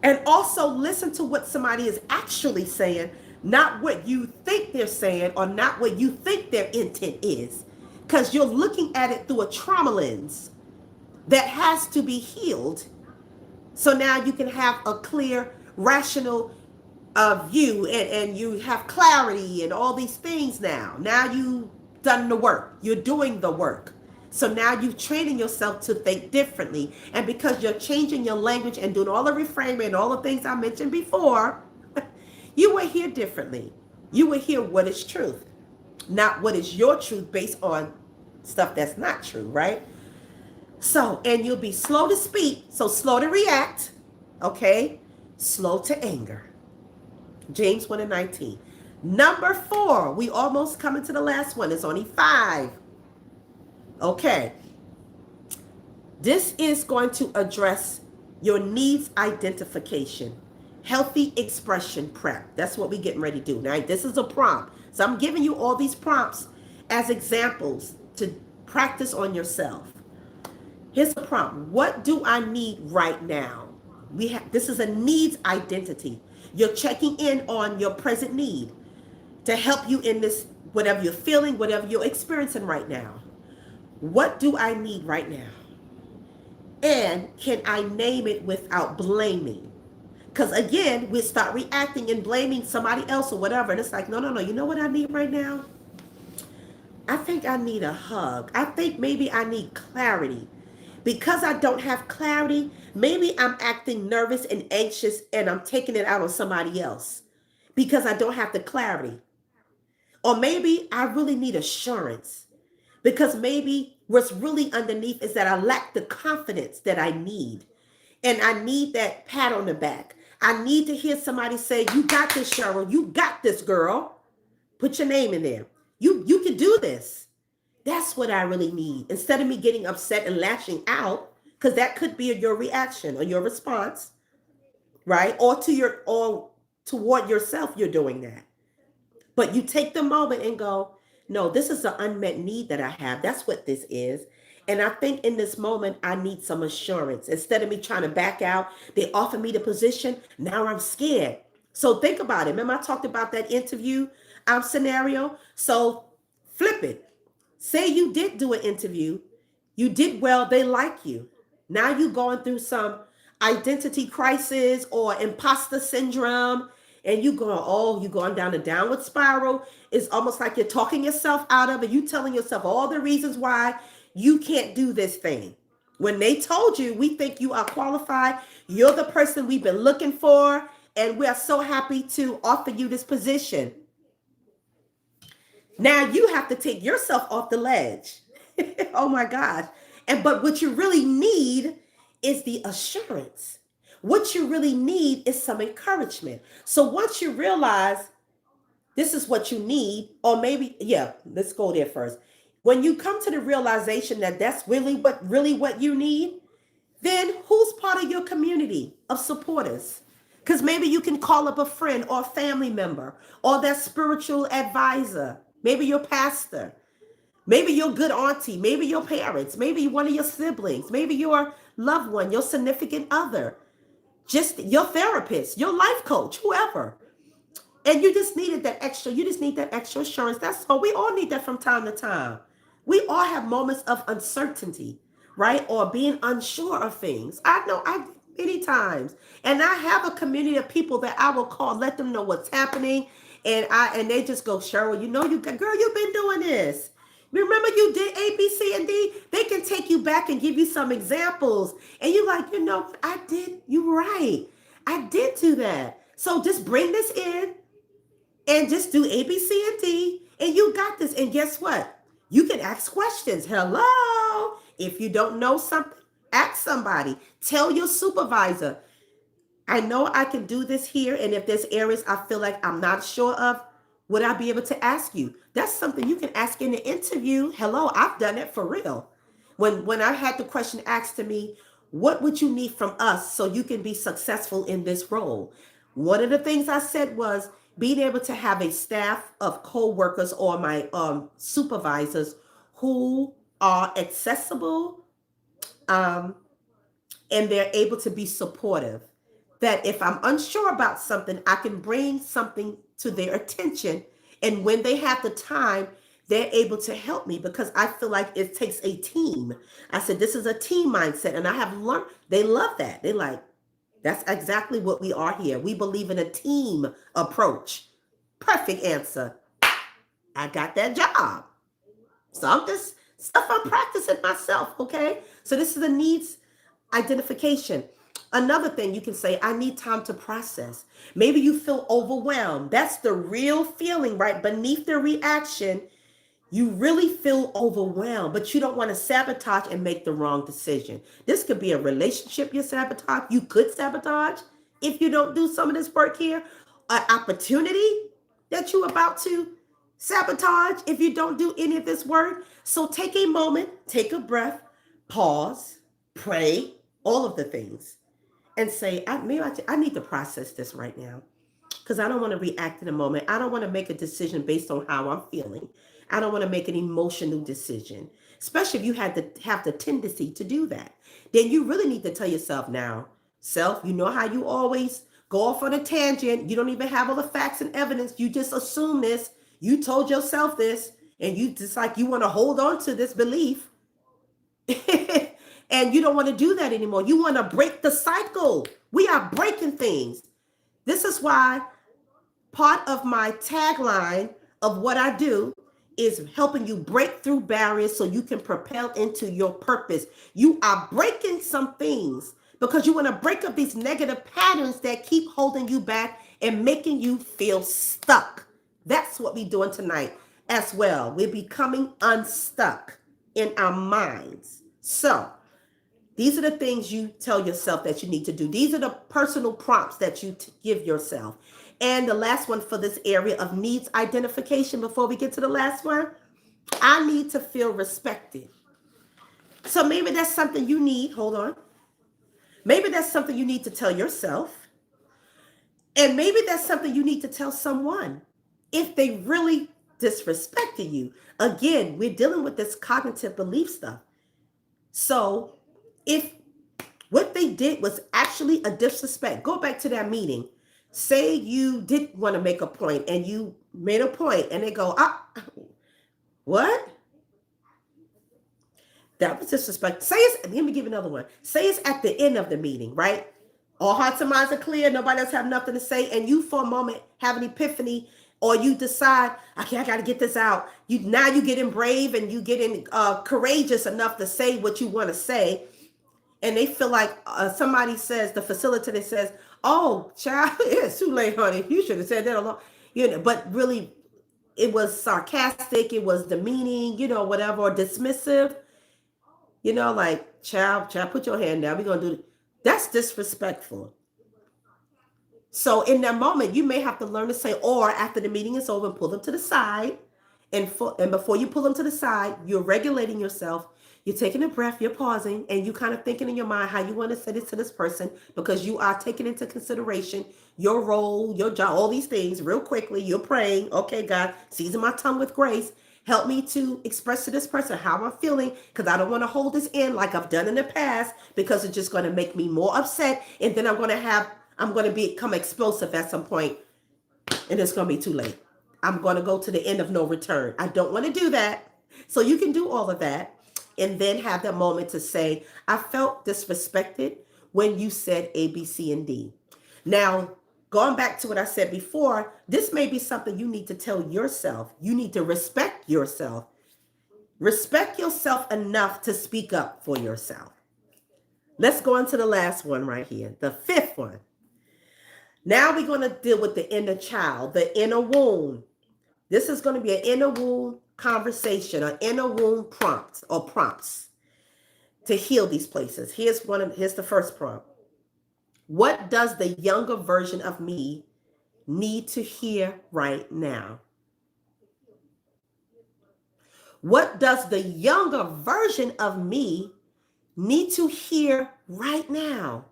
and also listen to what somebody is actually saying, not what you think they're saying or not what you think their intent is. Because you're looking at it through a trauma lens that has to be healed. So now you can have a clear, rational view, and you have clarity and all these things now. Now you've done the work. You're doing the work. So now you're training yourself to think differently. And because you're changing your language and doing all the reframing and all the things I mentioned before, you will hear differently. You will hear what is truth, not what is your truth based on stuff that's not true, right? So, and you'll be slow to speak, so slow to react, okay? Slow to anger. James 1 and 19. Number 4, we almost coming to the last one. It's only 5. Okay. This is going to address your needs identification. Healthy expression prep. That's what we're getting ready to do. Now, this is a prompt. So I'm giving you all these prompts as examples to practice on yourself. Here's a prompt. What do I need right now? This is a needs identity. You're checking in on your present need to help you in this, whatever you're feeling, whatever you're experiencing right now. What do I need right now? And can I name it without blaming? Because again, we start reacting and blaming somebody else or whatever. And it's like, no. You know what I need right now? I think I need a hug. I think maybe I need clarity. Because I don't have clarity, maybe I'm acting nervous and anxious and I'm taking it out on somebody else because I don't have the clarity. Or maybe I really need assurance because maybe what's really underneath is that I lack the confidence that I need. And I need that pat on the back. I need to hear somebody say, you got this, Cheryl. You got this, girl. Put your name in there. You can do this. That's what I really need. Instead of me getting upset and lashing out, because that could be your reaction or your response, right? Or toward yourself, you're doing that. But you take the moment and go, no, this is an unmet need that I have. That's what this is. And I think in this moment, I need some assurance. Instead of me trying to back out, they offer me the position. Now I'm scared. So think about it. Remember I talked about that interview scenario? So flip it. Say you did do an interview, you did well, they like you. Now you're going through some identity crisis or imposter syndrome, and you're going down a downward spiral. It's almost like you're talking yourself out of it. You telling yourself all the reasons why you can't do this thing. When they told you, we think you are qualified, you're the person we've been looking for, and we are so happy to offer you this position. Now you have to take yourself off the ledge. Oh my gosh. But what you really need is the assurance. What you really need is some encouragement. So once you realize this is what you need, or maybe, yeah, let's go there first. When you come to the realization that that's really what you need, then who's part of your community of supporters? Because maybe you can call up a friend or a family member or that spiritual advisor, maybe your pastor, maybe your good auntie, maybe your parents, maybe one of your siblings, maybe your loved one, your significant other, just your therapist, your life coach, whoever. And you just need that extra assurance. That's all. We all need that from time to time. We all have moments of uncertainty, right? Or being unsure of things. I know I many times. And I have a community of people that I will call, let them know what's happening. And they just go, Cheryl, girl, you've been doing this. Remember you did A, B, C, and D? They can take you back and give you some examples. And you're like, I did, you're right. I did do that. So just bring this in and just do A, B, C, and D. And you got this. And guess what? You can ask questions. Hello. If you don't know something, ask somebody. Tell your supervisor, I know I can do this here. And if there's areas I feel like I'm not sure of, would I be able to ask you? That's something you can ask in the interview. Hello, I've done it for real. When I had the question asked to me, what would you need from us so you can be successful in this role? One of the things I said was, being able to have a staff of co-workers or my supervisors who are accessible, um, and they're able to be supportive. That if I'm unsure about something, I can bring something to their attention. And when they have the time, they're able to help me because I feel like it takes a team. I said, this is a team mindset. And I have learned, they love that. They like, that's exactly what we are here. We believe in a team approach. Perfect answer. I got that job. So I'm just stuff I'm practicing myself. Okay. So this is a needs identification. Another thing you can say, I need time to process. Maybe you feel overwhelmed. That's the real feeling, right? Beneath the reaction, you really feel overwhelmed, but you don't want to sabotage and make the wrong decision. This could be a relationship you sabotage. You could sabotage if you don't do some of this work here. An opportunity that you're about to sabotage if you don't do any of this work. So take a moment, take a breath, pause, pray, all of the things, and say, I need to process this right now because I don't want to react in a moment. I don't want to make a decision based on how I'm feeling. I don't want to make an emotional decision, especially if you had to have the tendency to do that. Then you really need to tell yourself now, self, you know how you always go off on a tangent. You don't even have all the facts and evidence. You just assume this. You told yourself this, and you just like you want to hold on to this belief. And you don't want to do that anymore. You want to break the cycle. We are breaking things. This is why part of my tagline of what I do is helping you break through barriers so you can propel into your purpose. You are breaking some things because you want to break up these negative patterns that keep holding you back and making you feel stuck. That's what we're doing tonight as well. We're becoming unstuck in our minds. So these are the things you tell yourself that you need to do. These are the personal prompts that you give yourself. And the last one for this area of needs identification, before we get to the last one, I need to feel respected. So maybe that's something you need. Hold on. Maybe that's something you need to tell yourself. And maybe that's something you need to tell someone if they really disrespected you. Again, we're dealing with this cognitive belief stuff. So if what they did was actually a disrespect, go back to that meeting. Say you did want to make a point and you made a point and they go, what? That was disrespect. Say it's, let me give you another one. Say it's at the end of the meeting, right? All hearts and minds are clear. Nobody else have nothing to say. And you for a moment have an epiphany, or you decide, okay, I got to get this out. You getting brave and you getting courageous enough to say what you want to say. And they feel like somebody says, the facilitator says, oh, child, it's too late, honey. You should have said that alone. But really, it was sarcastic. It was demeaning, whatever, or dismissive. Like, child, put your hand down. We're going to do that's disrespectful. So in that moment, you may have to learn to say, or after the meeting is over, pull them to the side. And before you pull them to the side, you're regulating yourself. You're taking a breath, you're pausing, and you kind of thinking in your mind how you want to say this to this person, because you are taking into consideration your role, your job, all these things real quickly. You're praying, okay, God, season my tongue with grace. Help me to express to this person how I'm feeling, because I don't want to hold this in like I've done in the past, because it's just going to make me more upset. And then I'm going to become explosive at some point, and it's going to be too late. I'm going to go to the end of no return. I don't want to do that. So you can do all of that and then have that moment to say, I felt disrespected when you said A, B, C, and D. Now, going back to what I said before, this may be something you need to tell yourself. You need to respect yourself. Respect yourself enough to speak up for yourself. Let's go on to the last one right here, the fifth one. Now we're going to deal with the inner child, the inner wound. This is going to be an inner wound conversation, an inner wound prompts to heal these places. Here's the first prompt. What does the younger version of me need to hear right now? What does the younger version of me need to hear right now?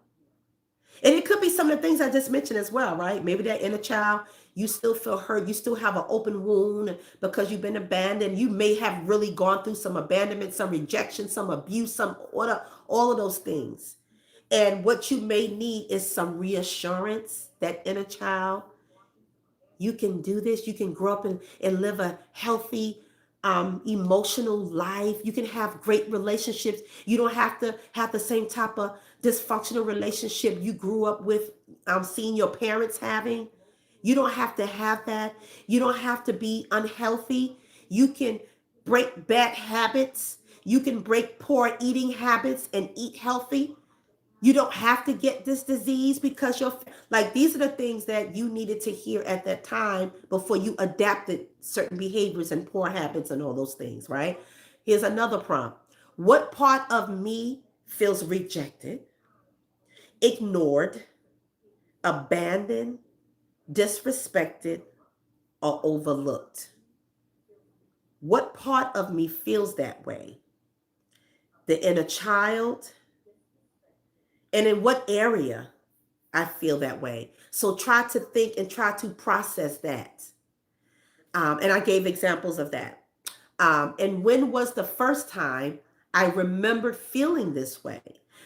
And it could be some of the things I just mentioned as well, right? Maybe that inner child, You still feel hurt. You still have an open wound because you've been abandoned. You may have really gone through some abandonment, some rejection, some abuse, some order, all of those things. And what you may need is some reassurance, that inner child, you can do this. You can grow up and live a healthy, emotional life. You can have great relationships. You don't have to have the same type of dysfunctional relationship you grew up with, seeing your parents having. You don't have to have that. You don't have to be unhealthy. You can break bad habits. You can break poor eating habits and eat healthy. You don't have to get this disease because you're like, these are the things that you needed to hear at that time before you adapted certain behaviors and poor habits and all those things, right? Here's another prompt. What part of me feels rejected, ignored, abandoned, disrespected, or overlooked? What part of me feels that way? The inner child? And in what area I feel that way? So try to think and try to process that. And I gave examples of that. And when was the first time I remembered feeling this way?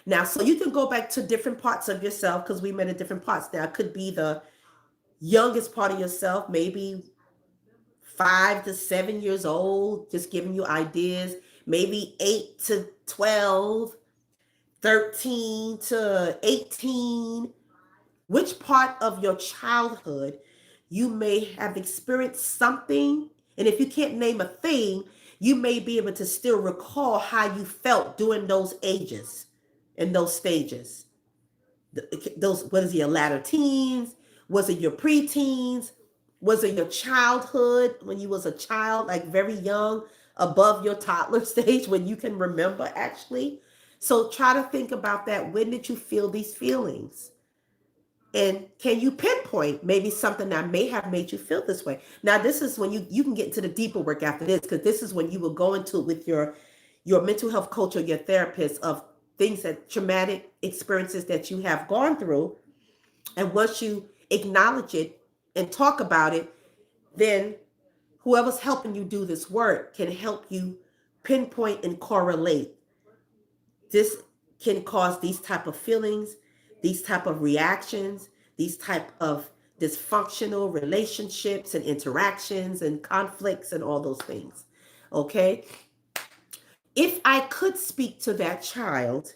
Now, so you can go back to different parts of yourself because we met at different parts. Now, it could be the youngest part of yourself, maybe 5 to 7 years old, just giving you ideas, maybe 8 to 12, 13 to 18. Which part of your childhood you may have experienced something, and if you can't name a thing, you may be able to still recall how you felt during those ages and those stages. Those, what is it, your latter teens? Was it your preteens? Was it your childhood when you was a child, like very young, above your toddler stage when you can remember actually? So try to think about that. When did you feel these feelings? And can you pinpoint maybe something that may have made you feel this way? Now, this is when you can get into the deeper work after this, because this is when you will go into it with your mental health coach or your therapist of things, that traumatic experiences that you have gone through. And once you acknowledge it and talk about it, then whoever's helping you do this work can help you pinpoint and correlate. This can cause these type of feelings, these type of reactions, these type of dysfunctional relationships and interactions and conflicts and all those things. Okay? If I could speak to that child,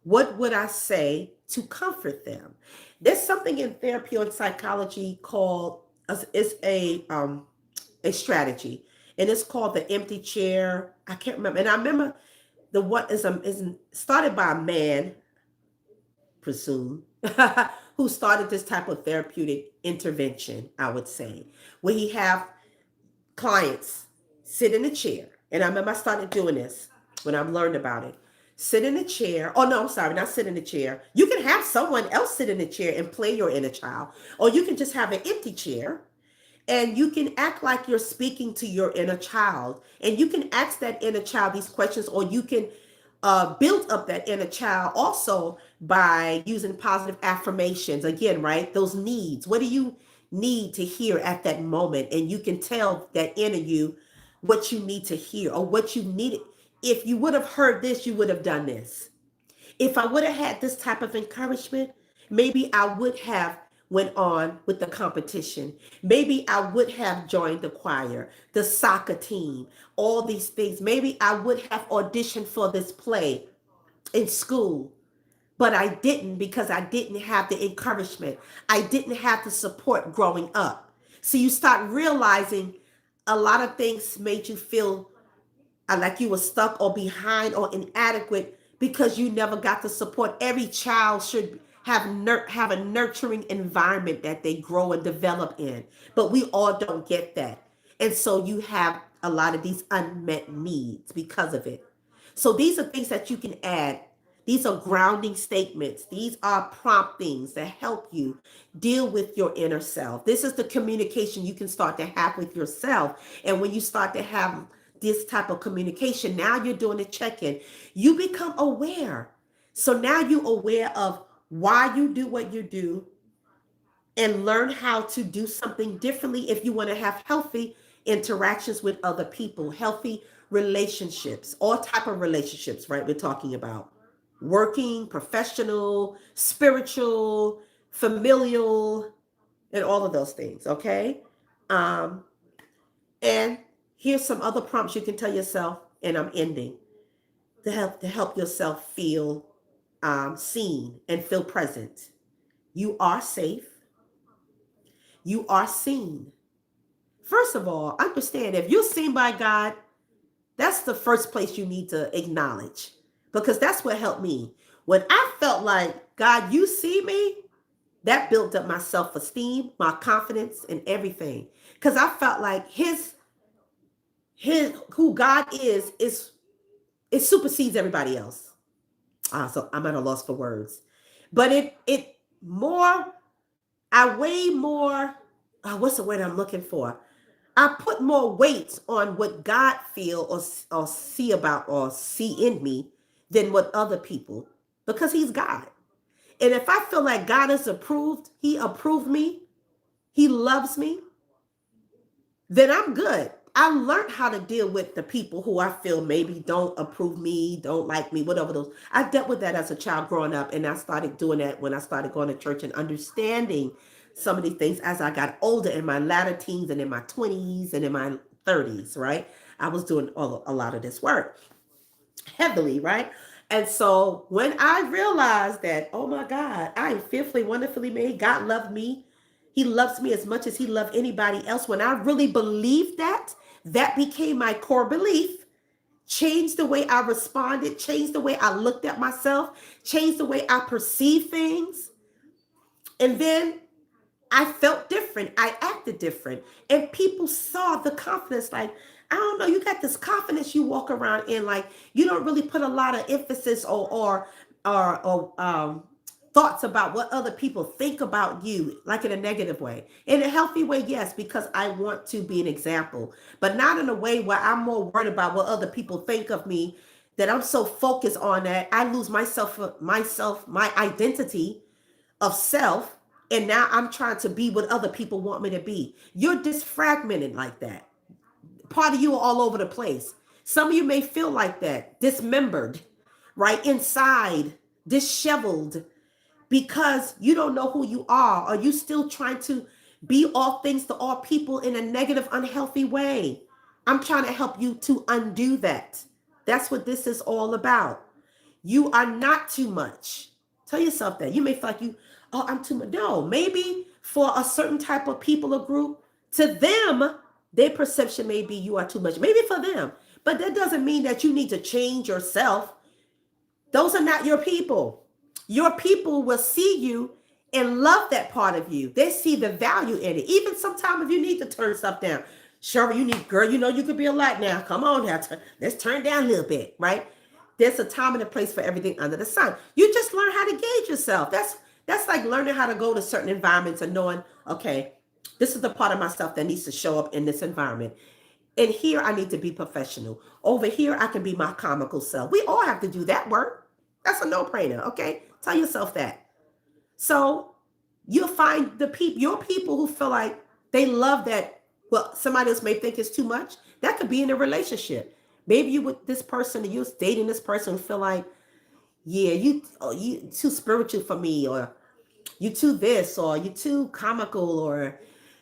what would I say to comfort them? There's something in therapy or psychology called, it's a strategy, and it's called the empty chair. I can't remember, and I remember the what is started by a man, presume, who started this type of therapeutic intervention. I would say, where he have clients sit in a chair, and I remember I started doing this when I learned about it. Sit in a chair. Oh no, I'm sorry, not sit in a chair. You can have someone else sit in a chair and play your inner child, or you can just have an empty chair and you can act like you're speaking to your inner child, and you can ask that inner child these questions, or you can build up that inner child also by using positive affirmations. Again, right? Those needs. What do you need to hear at that moment? And you can tell that inner you what you need to hear, or what you needed. If you would have heard this, you would have done this. If I would have had this type of encouragement, maybe I would have went on with the competition. Maybe I would have joined the choir, the soccer team, all these things. Maybe I would have auditioned for this play in school, but I didn't because I didn't have the encouragement. I didn't have the support growing up. So you start realizing a lot of things made you feel like you were stuck or behind or inadequate because you never got the support. Every child should have a nurturing environment that they grow and develop in, but we all don't get that, and so you have a lot of these unmet needs because of it. So these are things that you can add. These are grounding statements. These are promptings that help you deal with your inner self. This is the communication you can start to have with yourself. And when you start to have this type of communication, now you're doing a check-in. You become aware. So now you're aware of why you do what you do, and learn how to do something differently if you want to have healthy interactions with other people, healthy relationships, all type of relationships, right? We're talking about working, professional, spiritual, familial, and all of those things, okay? Um, and here's some other prompts you can tell yourself, and I'm ending, to help yourself feel seen and feel present. You are safe. You are seen. First of all, understand if you're seen by God, that's the first place you need to acknowledge because that's what helped me. When I felt like, God, you see me, that built up my self-esteem, my confidence, and everything. Because I felt like his who God is it supersedes everybody else. So I'm at a loss for words. But it more, I way more, what's the word I'm looking for? I put more weight on what God feel or see about or see in me than what other people, because he's God. And if I feel like God is approved, he approved me, he loves me, then I'm good. I learned how to deal with the people who I feel maybe don't approve me, don't like me, whatever those. I dealt with that as a child growing up, and I started doing that when I started going to church and understanding some of these things as I got older in my latter teens and in my 20s and in my 30s, right? I was doing a lot of this work heavily, right? And so when I realized that, oh my God, I am fearfully, wonderfully made, God loved me. He loves me as much as he loved anybody else. When I really believed that, that became my core belief, changed the way I responded, changed the way I looked at myself, changed the way I perceive things. And then I felt different. I acted different. And people saw the confidence. Like, I don't know, you got this confidence you walk around in. Like, you don't really put a lot of emphasis or thoughts about what other people think about you, like in a negative way. In a healthy way, yes, because I want to be an example, but not in a way where I'm more worried about what other people think of me, that I'm so focused on that I lose my identity of self, and now I'm trying to be what other people want me to be. You're disfragmented like that. Part of you are all over the place. Some of you may feel like that, dismembered, right? Inside, disheveled, because you don't know who you are. Are you still trying to be all things to all people in a negative, unhealthy way? I'm trying to help you to undo that. That's what this is all about. You are not too much. Tell yourself that. You may feel like I'm too much. No, maybe for a certain type of people or group, to them, their perception may be you are too much. Maybe for them. But that doesn't mean that you need to change yourself. Those are not your people. Your people will see you and love that part of you. They see the value in it. Even sometimes if you need to turn stuff down. Sure, girl, you could be a light now. Come on now. Let's turn down a little bit, right? There's a time and a place for everything under the sun. You just learn how to gauge yourself. That's like learning how to go to certain environments and knowing, okay, this is the part of myself that needs to show up in this environment. And here I need to be professional. Over here, I can be my comical self. We all have to do that work. That's a no-brainer, okay? Tell yourself that. So you'll find your people who feel like they love that, well, somebody else may think it's too much. That could be in a relationship. Maybe you with this person, and you're dating this person who feel like, yeah, you too spiritual for me, or you too this, or you too comical, or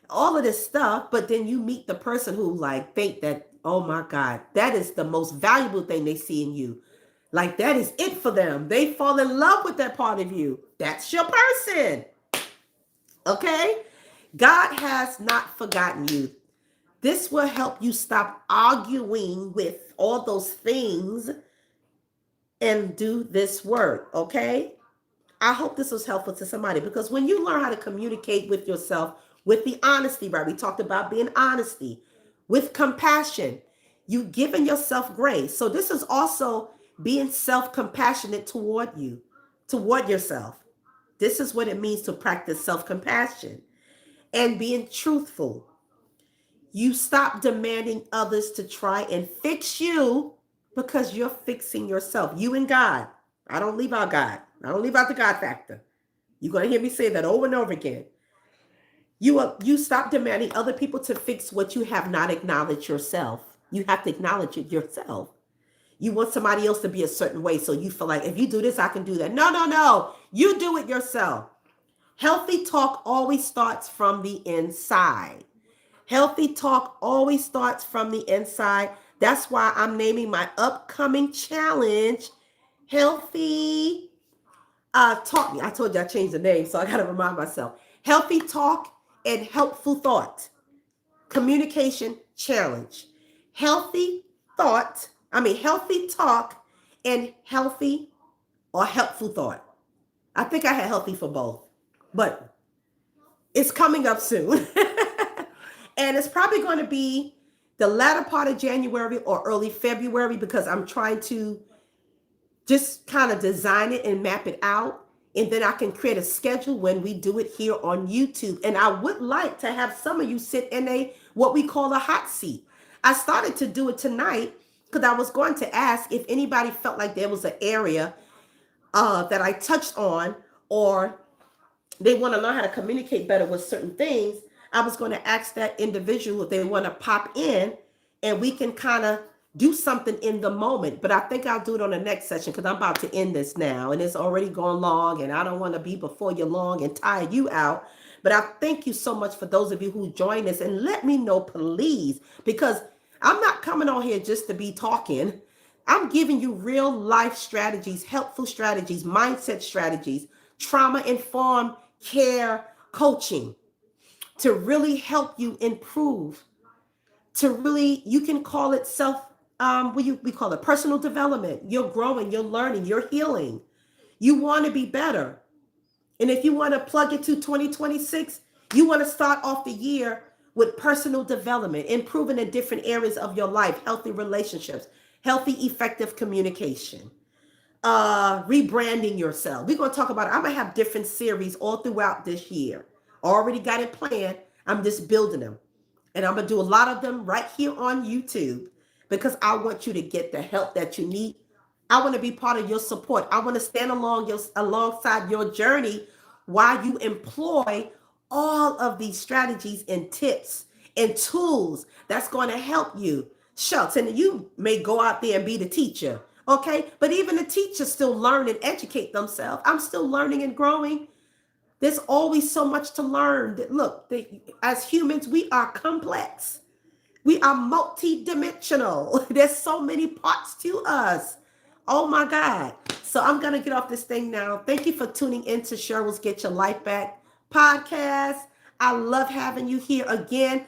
all of this stuff. But then you meet the person who like think that, oh my God, that is the most valuable thing they see in you. Like that is it for them. They fall in love with that part of you. That's your person. Okay? God has not forgotten you. This will help you stop arguing with all those things and do this work. Okay? I hope this was helpful to somebody, because when you learn how to communicate with yourself with the honesty, right? We talked about being honesty, with compassion, you giving yourself grace. So this is also being self-compassionate toward yourself. This is what it means to practice self-compassion and being truthful. You stop demanding others to try and fix you, because you're fixing yourself, you and God. I don't leave out God. I don't leave out the God factor. You're going to hear me say that over and over again. You stop demanding other people to fix what you have not acknowledged yourself. You have to acknowledge it yourself. You want somebody else to be a certain way, so you feel like if you do this, I can do that. No, no, no. You do it yourself. Healthy talk always starts from the inside. Healthy talk always starts from the inside. That's why I'm naming my upcoming challenge Healthy Talk. I told you I changed the name, so I got to remind myself. Healthy Talk and Helpful Thought Communication Challenge. Healthy thought, healthy talk and healthy or helpful thought. I think I had healthy for both, but it's coming up soon. And it's probably going to be the latter part of January or early February because I'm trying to just kind of design it and map it out. And then I can create a schedule when we do it here on YouTube. And I would like to have some of you sit in what we call a hot seat. I started to do it tonight because I was going to ask if anybody felt like there was an area that I touched on, or they want to learn how to communicate better with certain things. I was going to ask that individual if they want to pop in and we can kind of do something in the moment. But I think I'll do it on the next session because I'm about to end this now and it's already gone long and I don't want to be before you long and tire you out. But I thank you so much for those of you who join us, and let me know, please, because I'm not coming on here just to be talking. I'm giving you real life strategies, helpful strategies, mindset strategies, trauma informed care coaching to really help you improve, to really, you can call it self, we call it personal development. You're growing, you're learning, you're healing. You want to be better. And if you want to plug it to 2026, you want to start off the year with personal development, improving in different areas of your life, healthy relationships, healthy, effective communication, rebranding yourself. We're going to talk about it. I'm going to have different series all throughout this year. Already got it planned. I'm just building them. And I'm going to do a lot of them right here on YouTube because I want you to get the help that you need. I want to be part of your support. I want to stand alongside your journey while you employ all of these strategies and tips and tools that's going to help you. Shucks, and you may go out there and be the teacher, okay? But even the teachers still learn and educate themselves. I'm still learning and growing. There's always so much to learn. Look, as humans, we are complex. We are multidimensional. There's so many parts to us. Oh my God. So I'm going to get off this thing now. Thank you for tuning in to Cheryl's Get Your Life Back podcast. I love having you here again.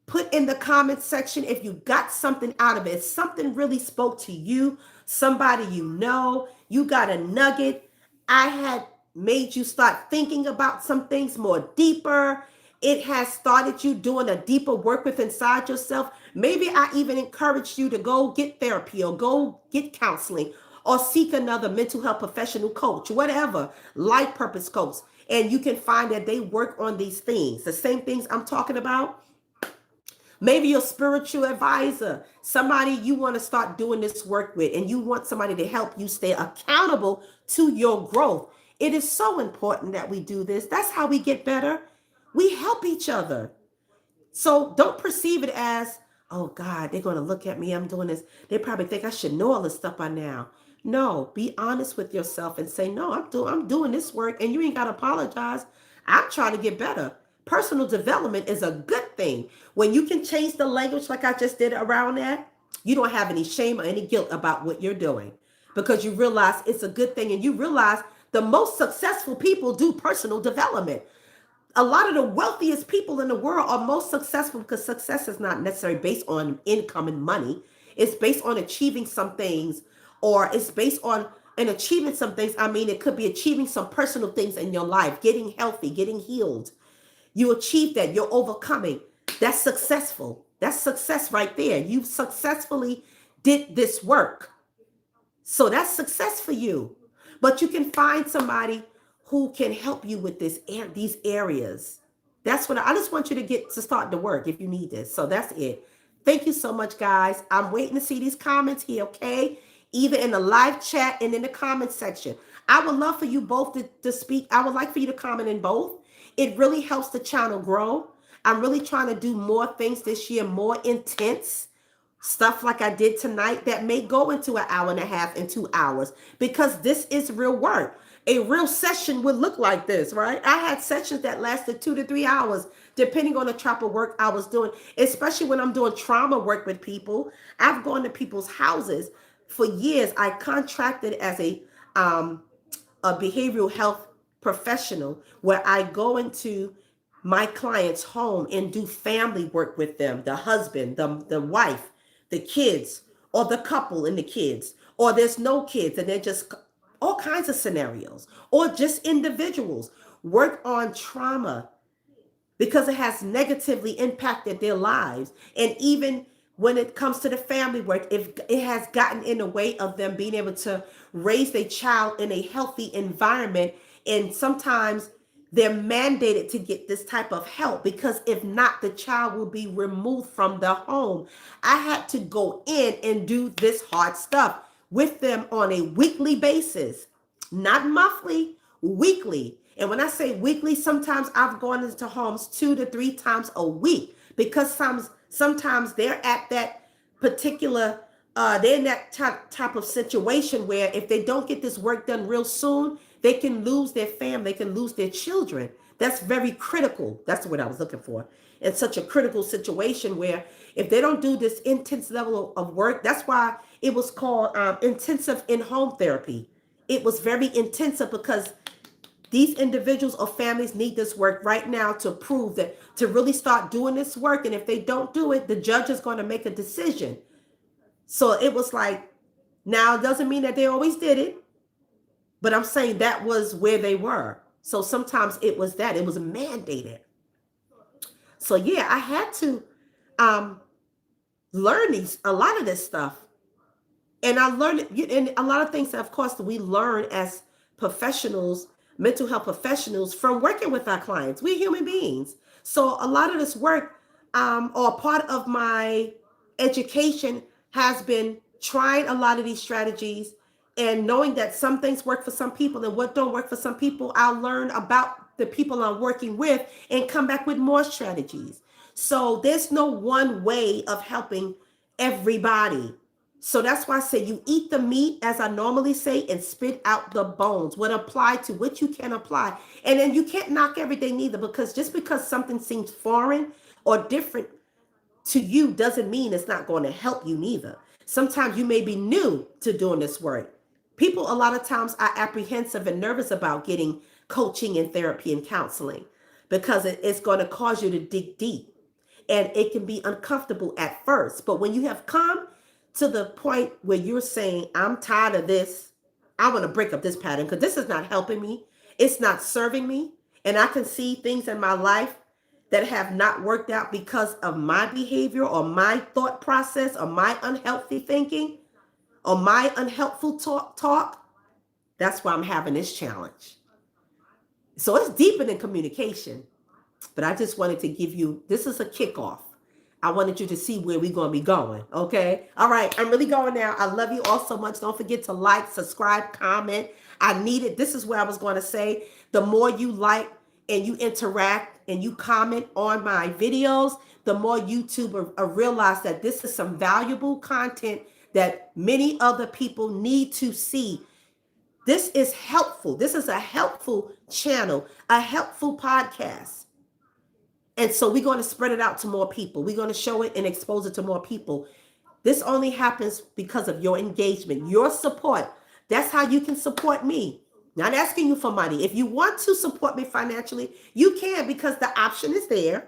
Put in the comment section if you got something out of it. If something really spoke to you, somebody you got a nugget. I had made you start thinking about some things more deeper. It has started you doing a deeper work with inside yourself. Maybe I even encouraged you to go get therapy or go get counseling or seek another mental health professional coach, whatever, life purpose coach. And you can find that they work on these things, the same things I'm talking about. Maybe your spiritual advisor, somebody you want to start doing this work with, and you want somebody to help you stay accountable to your growth. It is so important that we do this. That's how we get better. We help each other. So don't perceive it as, oh God, they're going to look at me. I'm doing this. They probably think I should know all this stuff by now. No, be honest with yourself and say, no, I'm doing this work, and you ain't got to apologize. I'm trying to get better. Personal development is a good thing. When you can change the language like I just did around that, you don't have any shame or any guilt about what you're doing because you realize it's a good thing, and you realize the most successful people do personal development. A lot of the wealthiest people in the world are most successful because success is not necessarily based on income and money. It's based on achieving some things, or it's based on and achieving some things. I mean, it could be achieving some personal things in your life, getting healthy, getting healed. You achieve that. You're overcoming. That's successful. That's success right there. You successfully did this work. So that's success for you. But you can find somebody who can help you with these areas. That's what I just want you to get to start the work if you need this. So that's it. Thank you so much, guys. I'm waiting to see these comments here, okay? Either in the live chat and in the comment section. I would love for you both to speak. I would like for you to comment in both. It really helps the channel grow. I'm really trying to do more things this year, more intense stuff like I did tonight that may go into an hour and a half and 2 hours, because this is real work. A real session would look like this, right? I had sessions that lasted 2 to 3 hours, depending on the type of work I was doing, especially when I'm doing trauma work with people. I've gone to people's houses for years. I contracted as a behavioral health professional where I go into my client's home and do family work with them, the husband, the wife, the kids, or the couple and the kids, or there's no kids and they're just all kinds of scenarios, or just individuals. Work on trauma because it has negatively impacted their lives. And even when it comes to the family work, if it has gotten in the way of them being able to raise their child in a healthy environment, and sometimes they're mandated to get this type of help, because if not, the child will be removed from the home. I had to go in and do this hard stuff with them on a weekly basis, not monthly, weekly. And when I say weekly, sometimes I've gone into homes 2 to 3 times a week, because sometimes they're at that particular they're in that type of situation where if they don't get this work done real soon, they can lose their family, they can lose their children. That's very critical. That's what I was looking for. It's such a critical situation where if they don't do this intense level of work, that's why it was called intensive in-home therapy. It was very intensive because these individuals or families need this work right now to prove that, to really start doing this work. And if they don't do it, the judge is going to make a decision. So it was like, now it doesn't mean that they always did it, but I'm saying that was where they were. So sometimes it was mandated. So yeah, I had to learn a lot of this stuff. And I learned, and a lot of things that, of course, we learn as professionals, mental health professionals, from working with our clients. We're human beings. So a lot of this work, or part of my education, has been trying a lot of these strategies and knowing that some things work for some people and what don't work for some people. I'll learn about the people I'm working with and come back with more strategies. So there's no one way of helping everybody. So that's why I say you eat the meat, as I normally say, and spit out the bones. What apply to what you can apply. And then you can't knock everything either, because just because something seems foreign or different to you doesn't mean it's not going to help you neither. Sometimes you may be new to doing this work. People a lot of times are apprehensive and nervous about getting coaching and therapy and counseling, because it's going to cause you to dig deep, and it can be uncomfortable at first. But when you have come to the point where you're saying, I'm tired of this, I want to break up this pattern because this is not helping me, it's not serving me, and I can see things in my life that have not worked out because of my behavior or my thought process or my unhealthy thinking or my unhelpful talk, that's why I'm having this challenge. So it's deeper than communication, but I just wanted to give you, this is a kickoff. I wanted you to see where we're going to be going. Okay. All right. I'm really going now. I love you all so much. Don't forget to like, subscribe, comment. I need it. This is where I was going to say, the more you like and you interact and you comment on my videos, the more YouTube realize that this is some valuable content that many other people need to see. This is helpful. This is a helpful channel, a helpful podcast. And so we're going to spread it out to more people. We're going to show it and expose it to more people. This only happens because of your engagement, your support. That's how you can support me. Not asking you for money. If you want to support me financially, you can, because the option is there.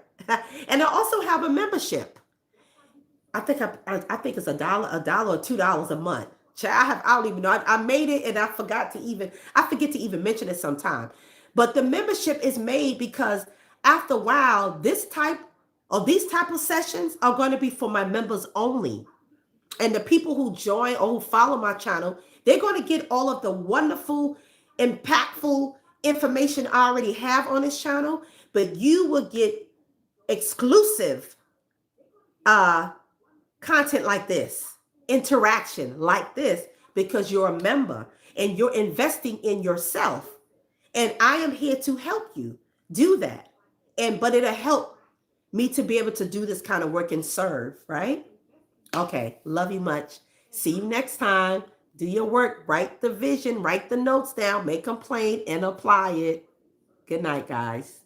And I also have a membership. I think it's $1 or $2 a month. I don't even know. I made it and I forget to even mention it sometime. But the membership is made because after a while, these type of sessions are going to be for my members only. And the people who join or who follow my channel, they're going to get all of the wonderful, impactful information I already have on this channel, but you will get exclusive content like this, interaction like this, because you're a member and you're investing in yourself. And I am here to help you. Do that. But it'll help me to be able to do this kind of work and serve, right? Okay. Love you much. See you next time. Do your work, write the vision, write the notes down, make them plain and apply it. Good night, guys.